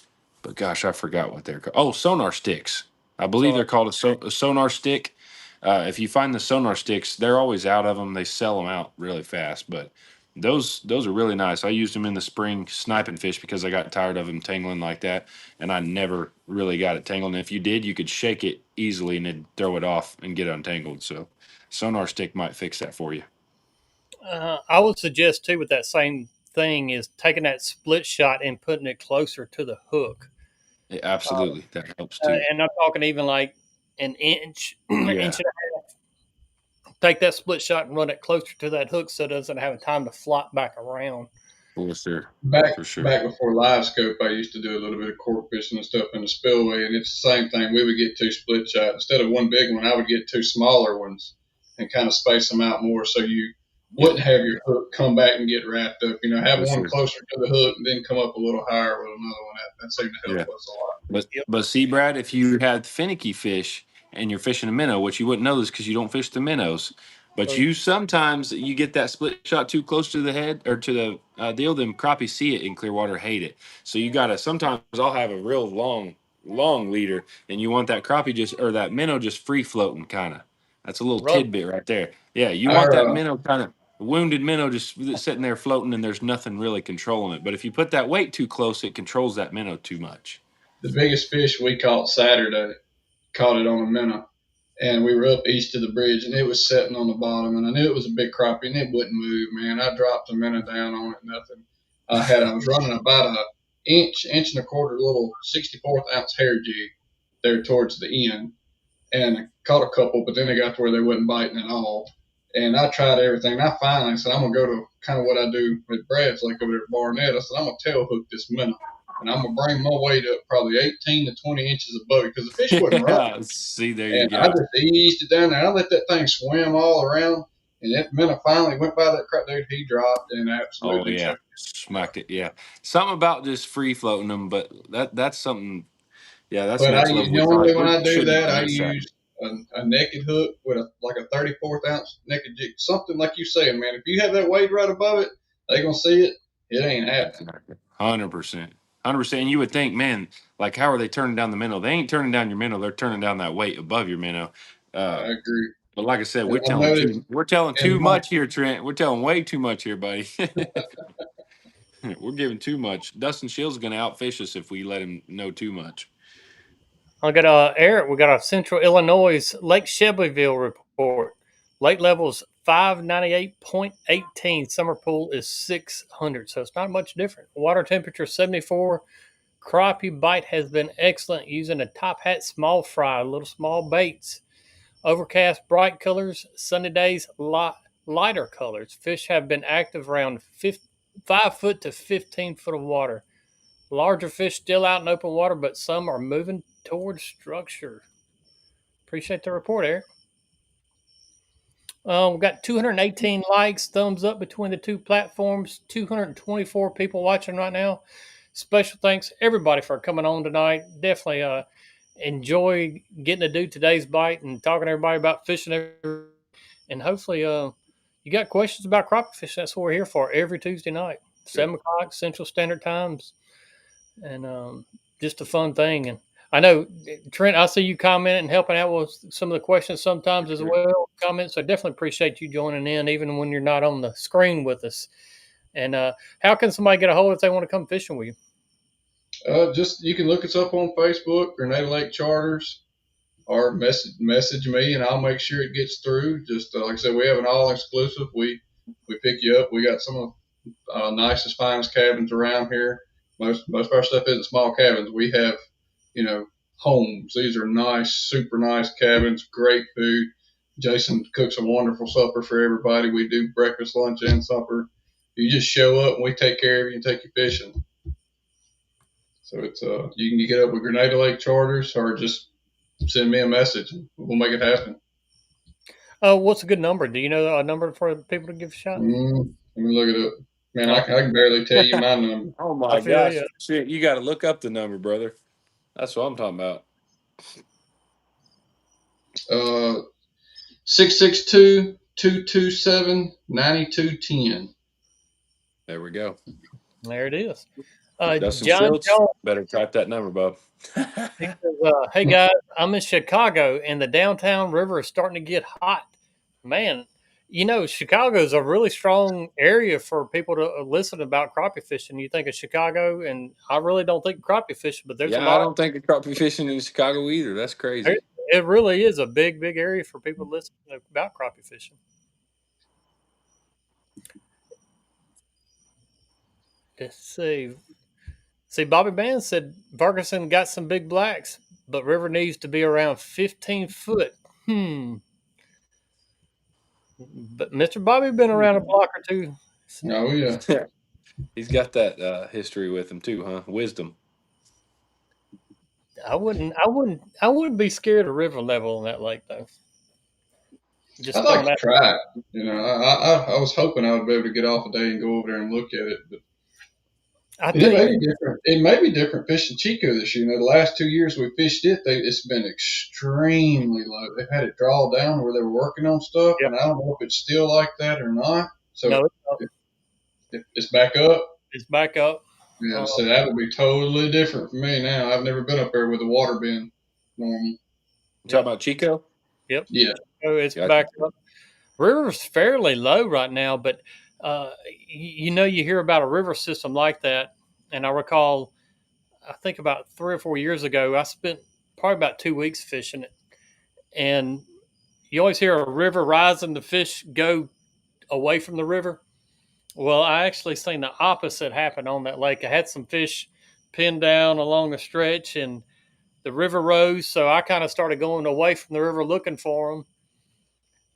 But gosh, I forgot what they're called. Oh, sonar sticks. I believe So they're called a sonar stick. If you find the sonar sticks, they're always out of them. They sell them out really fast, but those are really nice. I used them in the spring sniping fish because I got tired of them tangling like that, and I never really got it tangled. And if you did, you could shake it easily and it'd throw it off and get untangled. So, sonar stick might fix that for you. I would suggest too with that same thing is taking that split shot and putting it closer to the hook. Yeah, Uh, absolutely, that helps too. and I'm talking even like an inch, Yeah, inch and a half. Take that split shot and run it closer to that hook so it doesn't have time to flop back around. for sure, Back for sure. back before live scope, I used to do a little bit of cork fishing and stuff in the spillway, and it's the same thing. We would get two split shots instead of one big one. I would get two smaller ones and kind of space them out more, so you Yep, wouldn't have your hook come back and get wrapped up. Have for one sure. closer to the hook and then come up a little higher with another one. That seemed to help Yeah. us a lot. But see, Brad, if you had finicky fish and you're fishing a minnow, which you wouldn't know this because you don't fish the minnows, but So you sometimes you get that split shot too close to the head or to the deal. Them crappie see it in clear water, hate it. So you gotta. Sometimes I'll have a real long leader, and you want that crappie just or that minnow just free floating kind of. That's a little run. tidbit right there. Yeah, you want Our that minnow kind of wounded minnow just sitting there floating, and there's nothing really controlling it. But if you put that weight too close, it controls that minnow too much. The biggest fish we caught Saturday, caught it on a minnow, and we were up east of the bridge, and it was sitting on the bottom, and I knew it was a big crappie, and it wouldn't move. Man, I dropped a minnow down on it, nothing. I was running about a inch and a quarter little 64th ounce hair jig there towards the end, and I caught a couple, but then they got to where they wasn't biting at all. And I tried everything. And I finally said, I'm gonna go to kind of what I do with Brad's Lake over there at Barnett. I said, I'm gonna tail hook this minnow, and I'm gonna bring my weight up probably 18 to 20 inches above it because the fish wasn't running. Yeah, see, there you And I go. just eased it down there. I let that thing swim all around, and that minnow finally went by that crap, dude. He dropped and Oh absolutely yeah, choked. smacked it. Yeah, something about just free floating them, but that's something. Yeah, that's But next level. We normally probably when we I do shouldn't that, even I miss that. use a naked hook with like a 34th ounce naked jig, something like you saying, man. If you have that weight right above it, they gonna see it. It ain't happening. 100%, 100%. And you would think, man, like how are they turning down the minnow? They ain't turning down your minnow. They're turning down that weight above your minnow. I Uh, agree. but like I said, And I noticed we're telling in too my much here, Trent. We're telling way too much here, buddy. We're giving too much. Dustin Shields is going to outfish us if we let him know too much. I got Eric. We got a Central Illinois Lake Shelbyville report. Lake levels 598.18. Summer pool is 600, so it's not much different. Water temperature 74. Crappie bite has been excellent using a top hat small fry, little small baits. Overcast bright colors, sunny days lighter colors. Fish have been active around 5 foot to 15 foot of water. Larger fish still out in open water, but some are moving towards structure. Appreciate the report, Eric. We've got 218 likes, thumbs up between the two platforms, 224 people watching right now. Special thanks everybody for coming on tonight. Definitely enjoy getting to do today's bite and talking to everybody about fishing. And hopefully you got questions about crappie fishing. That's what we're here for every Tuesday night, 7 o'clock Central Standard Times. And just a fun thing. And I know, Trent, I see you commenting and helping out with some of the questions sometimes as well. Comments. So definitely appreciate you joining in, even when you're not on the screen with us. And how can somebody get a hold if they want to come fishing with you? just you can look us up on Facebook, Grenada Lake Charters, or message me, and I'll make sure it gets through. Just like I said, we have an all exclusive. We pick you up. We got some of the nicest, finest cabins around here. Most of our stuff isn't small cabins. We have, homes. These are nice, super nice cabins. Great food. Jason cooks a wonderful supper for everybody. We do breakfast, lunch, and supper. You just show up and we take care of you and take you fishing. So it's you can get up with Grenada Lake Charters or just send me a message. We'll make it happen. What's a good number? Do you know a number for people to give a shot? Let me look it up. Man, I can barely tell you my number. Oh I my feel gosh. you. Shit, you got to look up the number, brother. That's what I'm talking about. 662-227-9210. There we go. There it is. Dustin John Schultz, Jones, better type that number, Bob. he says, "Hey guys, I'm in Chicago, and the downtown river is starting to get hot. Man, Chicago is a really strong area for people to listen about crappie fishing. You think of Chicago, and I really don't think crappie fishing, but there's a Yeah, I lot. don't think of crappie fishing in Chicago either. That's It, crazy. it really is a big, big area for people to listen about crappie fishing. Let's see. See, Bobby Band said Ferguson got some big blacks, but river needs to be around 15 foot. Hmm. But Mr. Bobby been around a block or two. Oh yeah. He's got that history with him too, huh? Wisdom. I wouldn't be scared of river level in that lake though. I'd Just like throwing to that. try it. I was hoping I would be able to get off a day and go over there and look at it, but I it tell may you, be different. It may be different fishing Chico this year. The last 2 years we fished it, it's been extremely low. They've had it draw down where they were working on stuff, yeah, and I don't know if it's still like that or not. So no, it's back up. it's back up. Yeah, Uh, so that would be totally different for me now. I've never been up there with the water being normal. You talking yep, about Chico? yep. Yeah, So it's Gotcha. back up. River's fairly low right now, but you hear about a river system like that, and I recall, I think about 3 or 4 years ago, I spent probably about 2 weeks fishing it, and you always hear a river rising, the fish go away from the river. Well, I actually seen the opposite happen on that lake. I had some fish pinned down along the stretch, and the river rose, so I kind of started going away from the river looking for them,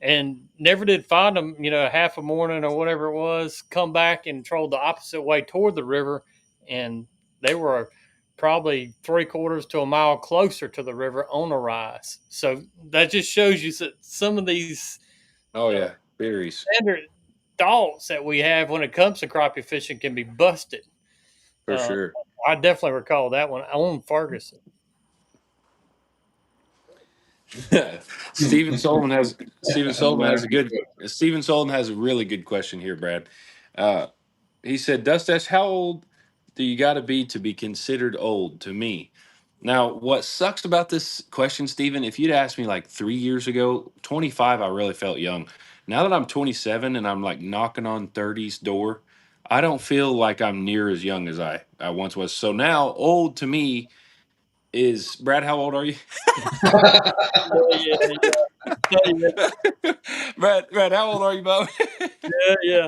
and never did find them. Half a morning or whatever it was, come back and trolled the opposite way toward the river, and they were probably 3/4 to a mile closer to the river on a rise. So that just shows you that some of these Oh uh, yeah, berries standard thoughts that we have when it comes to crappie fishing can be busted. for Uh, sure. I definitely recall that one on Ferguson. Stephen Sullivan has Stephen I'm Sullivan has a laughing. good Stephen Sullivan has a really good question here, Brad. Uh, he said, Dustash, how old do you got to be considered old to me? Now, what sucks about this question, Stephen, if you'd asked me like 3 years ago, 25, I really felt young. Now that I'm 27 and I'm like knocking on 30's door, I don't feel like I'm near as young as I once was. So now, old to me is Brad. How old are you? Yeah, yeah, Brad, how old are you, Bob? yeah, yeah.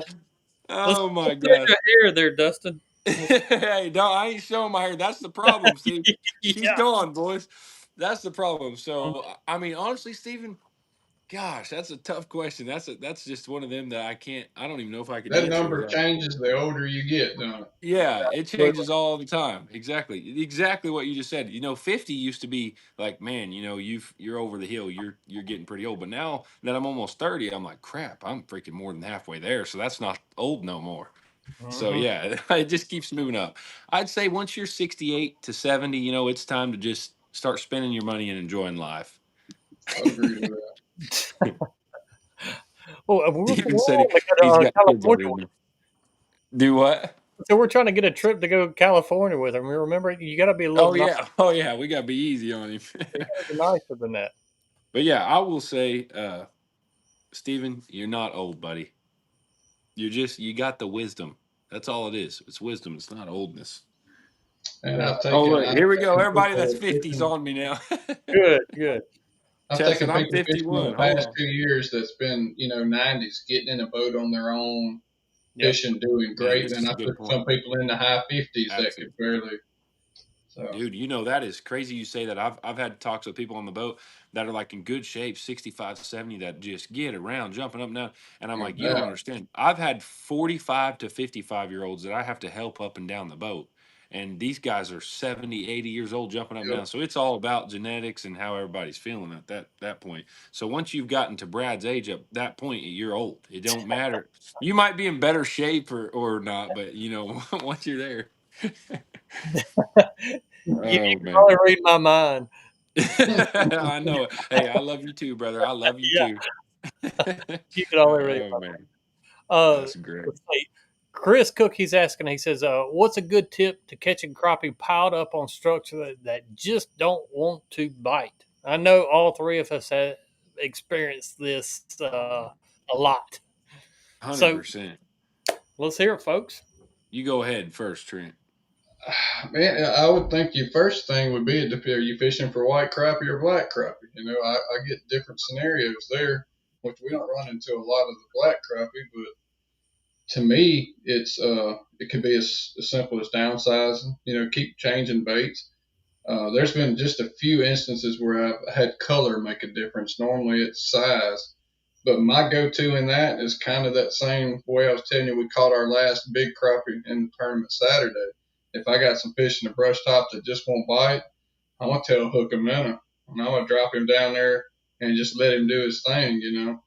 Let's Oh my look at gosh. your hair there, Dustin. Hey, no, I ain't showing my hair. That's the problem, Steve. She's Yeah. gone, boys. That's the problem. So, I mean, honestly, Steven, gosh, that's a tough question. That's just one of them that I can't. I don't even know if I could That answer number without. changes the older you get, don't it? Yeah, it changes all the time. Exactly what you just said. 50 used to be like, man, you're over the hill. You're getting pretty old. But now that I'm almost 30, I'm like, crap, I'm freaking more than halfway there. So that's not old no more. So Mhm. yeah, it just keeps moving up. I'd say once you're 68 to 70, it's time to just start spending your money and enjoying life. I would agree with that. Well, we're Steven said wanting to go he's to got kids California. over there. Do what? So we're trying to get a trip to go to California with him. Remember, you got to be a little Oh nice. yeah, oh yeah, we gotta be easy on him. You got to be nicer than that. But yeah, I will say, Steven, you're not old, buddy. You got the wisdom. That's all it is. It's wisdom. It's not oldness. And Oh look, here we go. Everybody that's people 50's fishing. on me now. Good, good. I've Chesson, taken I'm people fishing in 51. the Hold past on. 2 years that's been, 90s, getting in a boat on their own, Yep. fishing, doing Man, great. this And is I a good took point. some people in the high 50s that could Absolutely. barely. So, Dude, that is crazy you say that. I've had talks with people on the boat that are like in good shape, 65, 70, that just get around, jumping up and down. And I'm no like, you don't doubt. understand. I've had 45 to 55-year-olds that I have to help up and down the boat. And these guys are 70, 80 years old jumping up and Yep. down. So it's all about genetics and how everybody's feeling at that point. So once you've gotten to Brad's age, at that point, you're old. It don't matter. You might be in better shape or not, but once you're there. You Oh can man. probably read my mind. I know it. Hey, I love you too, brother. I love you Yeah, too. you can only read Oh my man, mind. that's great. Let's see. Chris Cook, he's asking, he says, what's a good tip to catching crappie piled up on structure that just don't want to bite? I know all three of us have experienced this a lot. So 100%. let's hear it, folks. You go ahead first, Trent. Man, I would think your first thing would be, are you fishing for white crappie or black crappie? You know, I get different scenarios there, which we don't run into a lot of the black crappie, but to me, it could be as simple as downsizing. You know, keep changing baits. There's been just a few instances where I've had color make a difference. Normally it's size, but my go-to in that is kind of that same way I was telling you we caught our last big crappie in the tournament Saturday. If I got some fish in the brush top that just won't bite, I'm gonna tail hook him in and I'm gonna drop him down there and just let him do his thing, you know.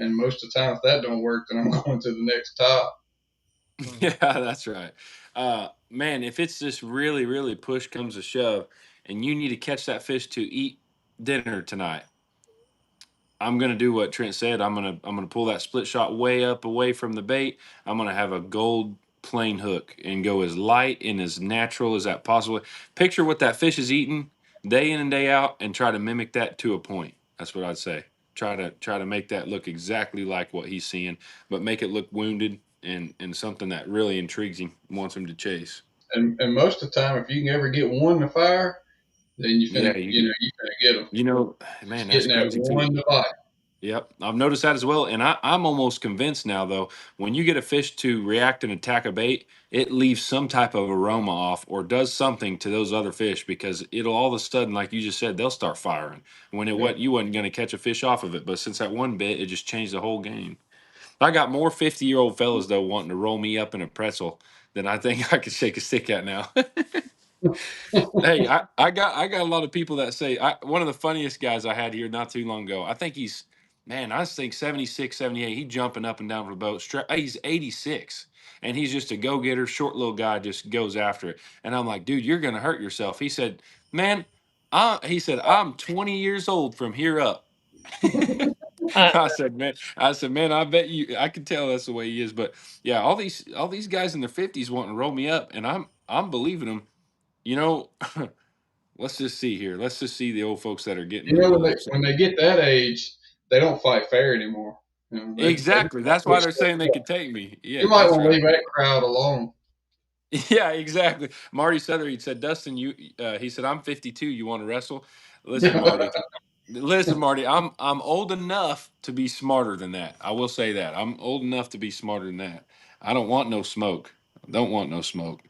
And most of the time, if that don't work, then I'm going to the next top. Yeah, that's right. Man, if it's just really, really push comes to shove, and you need to catch that fish to eat dinner tonight, I'm gonna do what Trent said. I'm gonna pull that split shot way up away from the bait. I'm gonna have a gold plain hook and go as light and as natural as that possible. Picture what that fish is eating day in and day out, and try to mimic that to a point. That's what I'd say. Try to make that look exactly like what he's seeing, but make it look wounded and something that really intrigues him, wants him to chase. And most of the time, if you can ever get one to fire, then Yeah, you finna get them. you know, man, Just that's getting that crazy too. one to bite. Yep, I've noticed that as well, and I'm almost convinced now though. When you get a fish to react and attack a bait, it leaves some type of aroma off or does something to those other fish because it'll all of a sudden, like you just said, they'll start firing. When Yep. you wasn't going to catch a fish off of it, but since that one bit, it just changed the whole game. I got more 50-year-old fellas though wanting to roll me up in a pretzel than I think I could shake a stick at now. Hey, I got a lot of people that say one of the funniest guys I had here not too long ago. I think he's man, I think 76, 78. He's jumping up and down from the boat. He's 86. And he's just a go-getter, short little guy, just goes after it. And I'm like, dude, you're gonna hurt yourself. He said, man, he said, I'm 20 years old from here up. Uh, I said, man, I bet you I can tell that's the way he is. But yeah, all these guys in their 50s wanting to roll me up, and I'm believing them. You know, let's just see here. Let's just see the old folks that are getting You a know, little upset. when they get that age, they don't fight fair anymore. You know, they Exactly. That's why they're saying they could take me. you Yeah, might that's want to right. leave that crowd alone. Yeah, exactly. Marty Sutherland said, Dustin, he said, I'm 52. You want to wrestle? Listen, Marty. Listen, Marty. I'm old enough to be smarter than that. I will say that. I'm old enough to be smarter than that. I don't want no smoke. I don't want no smoke.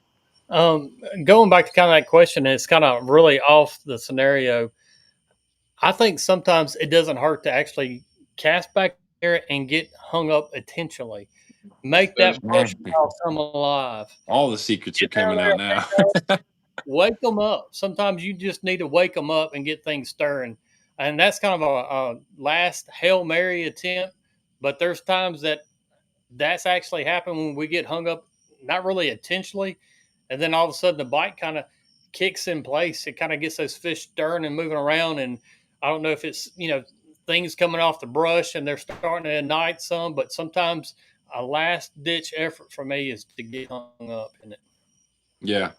Going back to kind of that question, it's kind of really off the scenario. I think sometimes it doesn't hurt to actually cast back there and get hung up intentionally. Make That is that brush Man, pile come alive. all the secrets are Get down coming there, out now. wake them up. Sometimes you just need to wake them up and get things stirring. And that's kind of a last Hail Mary attempt. But there's times that's actually happened when we get hung up, not really intentionally. And then all of a sudden the bite kind of kicks in place. It kind of gets those fish stirring and moving around. And I don't know if it's, things coming off the brush and they're starting to ignite some, but sometimes a last ditch effort for me is to get hung up in it. Yeah,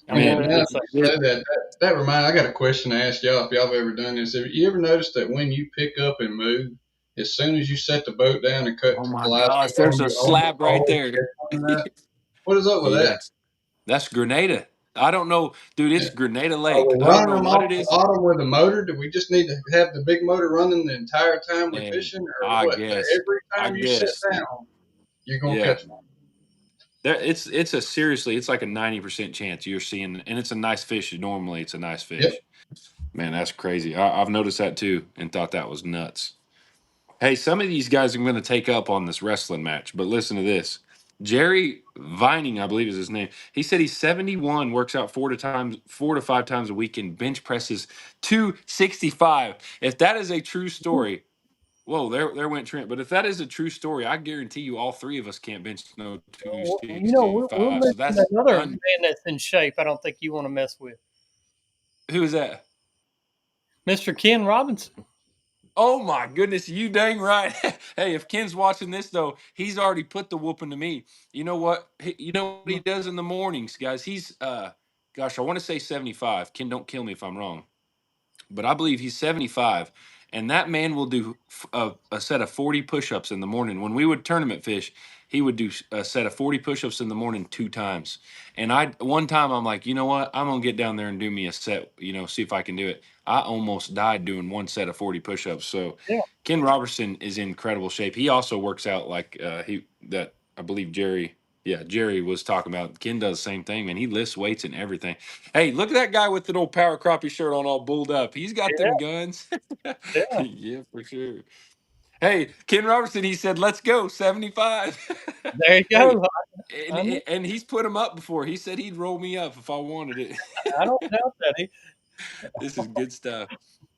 I'm man. man. willing Now to that say. you say that reminds. I got a question to ask y'all. If y'all have ever done this, have you ever noticed that when you pick up and move, as soon as you set the boat down and cut Oh to the my last gosh, one, there's a you almost slab right always there. catch on that. What is up with that? Yes. That's Grenada. I don't know, dude. Yeah. It's Grenada Are Lake. we I don't running know them what off it the is. bottom with the motor? Do we just need to have the big motor running the entire time we're And fishing, or I what? guess, Every I time you sit guess, down, you're gonna yeah. catch one. It's a seriously, it's like a 90% chance you're seeing, and it's a nice fish. Normally, it's a nice Yep. fish. Man, that's crazy. I've noticed that too, and thought that was nuts. Hey, some of these guys I'm going to take up on this wrestling match, but listen to this. Jerry Vining, I believe is his name. He said he's 71, works out 4 to 5 times a week, and bench presses 265. If that is a true story, whoa, there went Trent. But if that is a true story, I guarantee you all three of us can't bench no We'll 265. So mention that's another man that's in shape. I don't think you want to mess with who is that? Mr. Ken Robinson. Oh my goodness, you dang right. Hey, if Ken's watching this though, he's already put the whooping to me. You know what? You know what he does in the mornings, guys? He's gosh, I want to say 75. Ken, don't kill me if I'm wrong, but I believe he's 75. And that man will do a set of 40 push-ups in the morning. When we would tournament fish, he would do a set of 40 push-ups in the morning 2 times. And one time I'm like, you know what? I'm gonna get down there and do me a set, see if I can do it. I almost died doing one set of 40 push-ups. So Yeah. Ken Robertson is in incredible shape. He also works out like I believe Jerry was talking about. Ken does the same thing, man. He lifts weights and everything. Hey, look at that guy with an old Power Crappie shirt on, all bulled up. He's got Yeah. them guns. Yeah. Yeah, for sure. Hey, Ken Robertson, he said, "Let's go, 75." There you Hey, go. I, know, and he's put him up before. He said he'd roll me up if I wanted I don't it. doubt that. This is good stuff.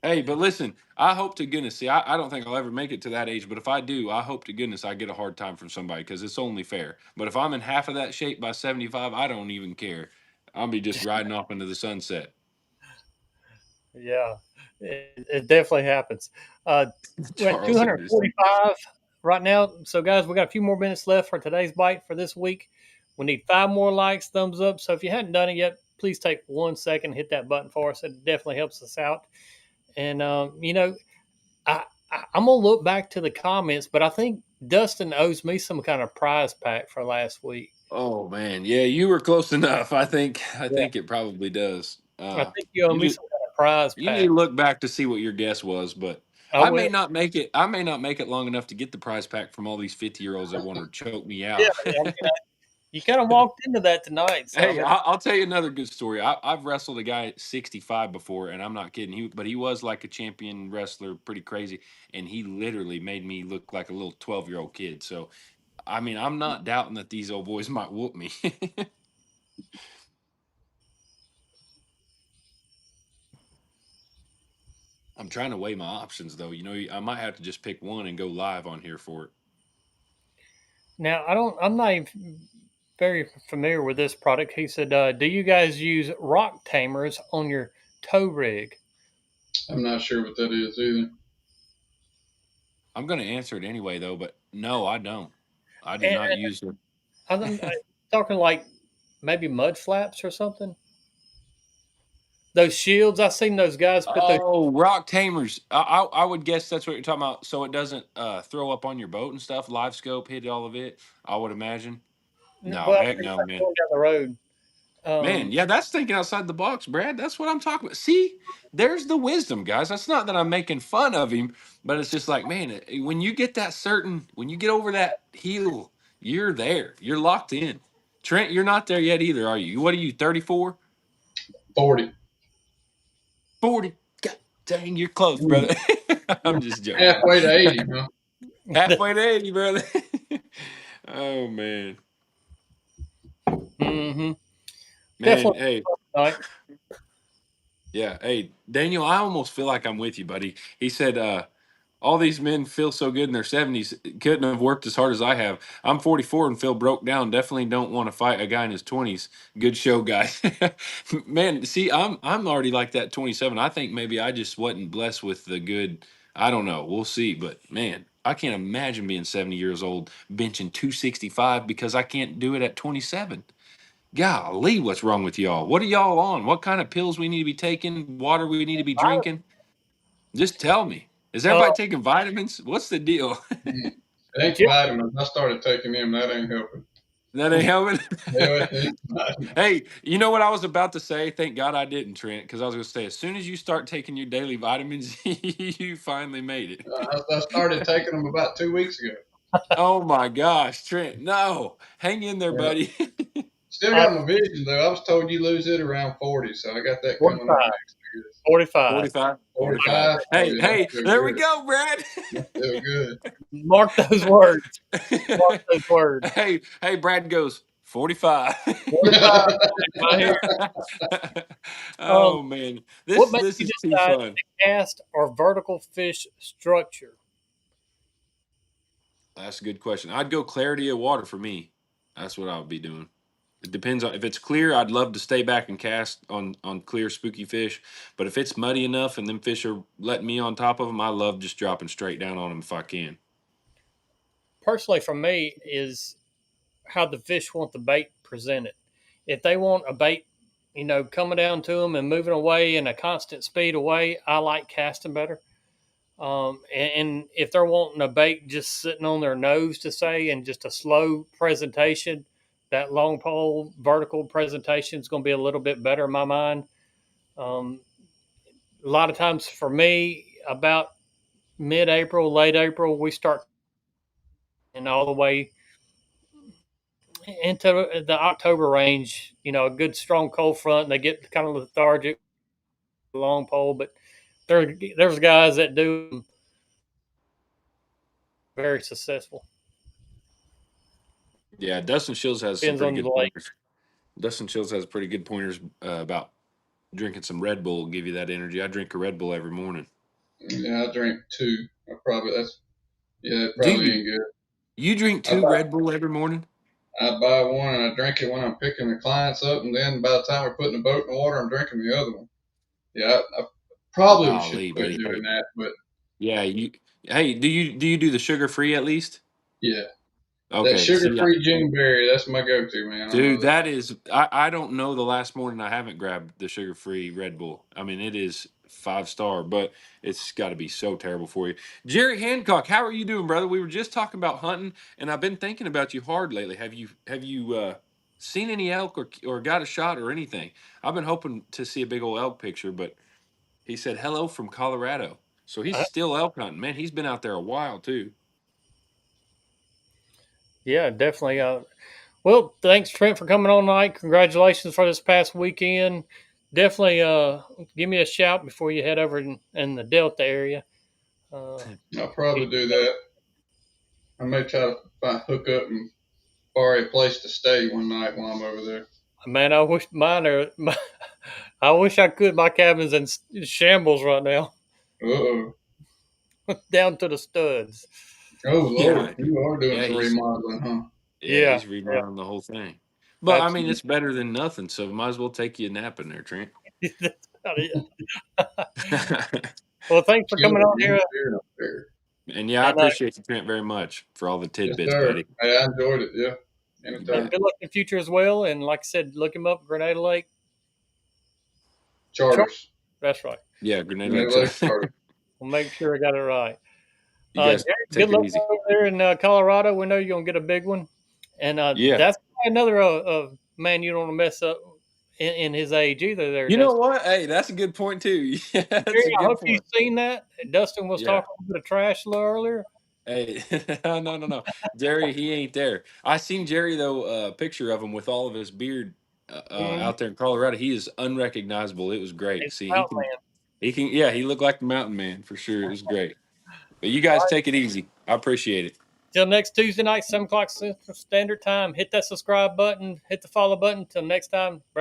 Hey, but listen, I hope to goodness, see, I don't think I'll ever make it to that age, but if I do, I hope to goodness I get a hard time from somebody because it's only fair. But if I'm in half of that shape by 75, I don't even care. I'll be just riding off into the sunset. Yeah, it definitely happens. We're at Charles Anderson. 245 right now. So, guys, we got a few more minutes left for today's bite for this week. We need 5 more likes, thumbs up. So, if you hadn't done it yet, please take 1 second, hit that button for us. It definitely helps us out. And I'm gonna look back to the comments, but I think Dustin owes me some kind of prize pack for last week. Oh man, yeah, you were close enough. I think Yeah, it probably does. I think you owe me some kind of prize You need pack. to look back to see what your guess was, but I I may will. not make it. I may not make it long enough to get the prize pack from all these 50-year-olds that want to choke me Yeah, out. I mean, you kind of walked into that tonight. So I Hey, mean, I'll tell you another good story. I've wrestled a guy at 65 before, and I'm not kidding. But he was like a champion wrestler, pretty crazy, and he literally made me look like a little 12-year-old kid. So, I mean, I'm not doubting that these old boys might whoop me. I'm trying to weigh my options, though. I might have to just pick one and go live on here for it. now I don't. I'm not even very familiar with this product. He said, "Do you guys use rock tamers on your tow rig?" I'm not sure what that is either. I'm going to answer it anyway, though. But no, I don't. I do And not use it. I'm talking like maybe mud flaps or something. Those shields, I've seen those guys put those. Oh, rock tamers. I would guess that's what you're talking about. So it doesn't throw up on your boat and stuff. Live scope hit all of it. I would imagine. No, Well, I heck mean, no, like man. going down the road. Man, Um, yeah, that's thinking outside the box, Brad. That's what I'm talking about. See, there's the wisdom, guys. That's not that I'm making fun of him, but it's just like, man, when you get when you get over that hill, you're there. You're locked in. Trent, you're not there yet either, are you? What are you, 34? 40. 40? God dang, you're close, Mm. brother. I'm just joking. Halfway to 80, huh? Halfway to 80, brother. Oh, man. hmm Man, Definitely. hey, Like, yeah, hey, Daniel, I almost feel like I'm with you, buddy. He said, all these men feel so good in their 70s, couldn't have worked as hard as I have. I'm 44 and feel broke down. Definitely don't want to fight a guy in his 20s. Good show, guys. Man, see, I'm already like that 27. I think maybe I just wasn't blessed with the good. I don't know. We'll see. But man, I can't imagine being 70 years old benching 265 because I can't do it at 27. Golly, what's wrong with y'all? What are y'all on? What kind of pills we need to be taking? Water we need to be drinking? Just tell me. Is uh, everybody taking vitamins? What's the deal? Mm. It ain't the Jim, vitamins. I started taking them. That ain't helping. That ain't helping. Hell, it ain't vitamins. Hey, you know what I was about to say? Thank God I didn't, Trent, because I was going to say, as soon as you start taking your daily vitamins, you finally made it. I started taking them about 2 weeks ago. Oh my gosh, Trent, no. Hang in there, Yeah. buddy. Still got my vision, though. I was told you lose it around 40, so I got that coming up 45. next year. 45. 45. 45. 45? Oh, Hey, yeah, that's hey, still there we good. go, Brad. That's still good. Mark those words. Mark those words. Hey, Brad goes 45. 45 right here. Um, Oh man, what this made this you is too decide fun. to cast or vertical fish structure? That's a good question. I'd go clarity of water for me. That's what I would be doing. It depends on if it's clear. I'd love to stay back and cast on clear, spooky fish. But if it's muddy enough and them fish are letting me on top of them, I love just dropping straight down on them if I can. Personally, for me, is how the fish want the bait presented. If they want a bait, coming down to them and moving away in a constant speed away, I like casting better. And if they're wanting a bait just sitting on their nose to say and just a slow presentation, that long pole vertical presentation is going to be a little bit better in my mind. A lot of times for me, about mid-April, late April, we start and all the way into the October range. A good strong cold front, and they get kind of lethargic, long pole. But there's guys that do very successful. Yeah, Dustin Shields has some Depends pretty on the good lake. pointers. Dustin Shields has pretty good pointers about drinking some Red Bull will give you that energy. I drink a Red Bull every morning. Yeah, I drink 2. It Do probably you? ain't good. You drink I 2 buy, Red Bull every morning? I buy one and I drink it when I'm picking the clients up, and then by the time we're putting the boat in the water, I'm drinking the other one. Yeah, I probably should Golly, quit buddy. doing that, but Yeah, you. Hey, do you do the sugar free at least? yeah, that Okay, see, sugar-free Jimberry, that's my go-to, man. I dude, love it. that is. I don't know the last morning I haven't grabbed the sugar free Red Bull. I mean, it is 5-star, but it's got to be so terrible for you. Jerry Hancock, how are you doing, brother? We were just talking about hunting, and I've been thinking about you hard lately. Have you seen any elk or got a shot or anything? I've been hoping to see a big old elk picture, but he said hello from Colorado, so he's Uh, still elk hunting. Man, he's been out there a while too. yeah, definitely. Well, thanks, Trent, for coming on tonight. Congratulations for this past weekend. Definitely give me a shout before you head over in the Delta area. Uh, I'll probably do that. I may try to hook up and borrow a place to stay one night while I'm over there. man, I wish mine are. I wish I could. My cabin's in shambles right now, Uh-oh. down to the studs. Oh, Yeah, Lord. You are doing yeah, some remodeling, huh? Yeah, he's yeah, remodeling the whole thing. But I mean, absolutely. it's better than nothing. So might as well take you a nap in there, Trent. That's about it. Well, thanks for coming Killing on me here, here up there. And yeah, I and appreciate you, Trent, very much for all the Yes, tidbits, sir. buddy. Hey, I enjoyed it. Yeah. You Anytime. bet. good luck in the future as well. And like I said, look him up, Grenada Lake. Charters. That's right. Yeah, Grenada Grenada Lake. Lake Charters. We'll make sure I got it right. You guys Jerry, good take it luck easy. over there in Colorado. We know you're gonna get a big one, and Yeah. that's another man you don't want to mess up in his age either. There, You know Dustin. what? Hey, that's a good point too. Yeah, that's Jerry, a I good hope you've point. seen that. Dustin was Yeah. talking a bit of trash a little earlier. Hey, no. Jerry, he ain't there. I seen Jerry though, a picture of him with all of his beard Mm-hmm. out there in Colorado. He is unrecognizable. It was great. He's See, a mountain man. yeah, he looked like the mountain man for sure. It was great. But you guys All right. take it easy. I appreciate it. Till next Tuesday night, 7 o'clock Central Standard Time. Hit that subscribe button. Hit the follow button. Till next time, Brad.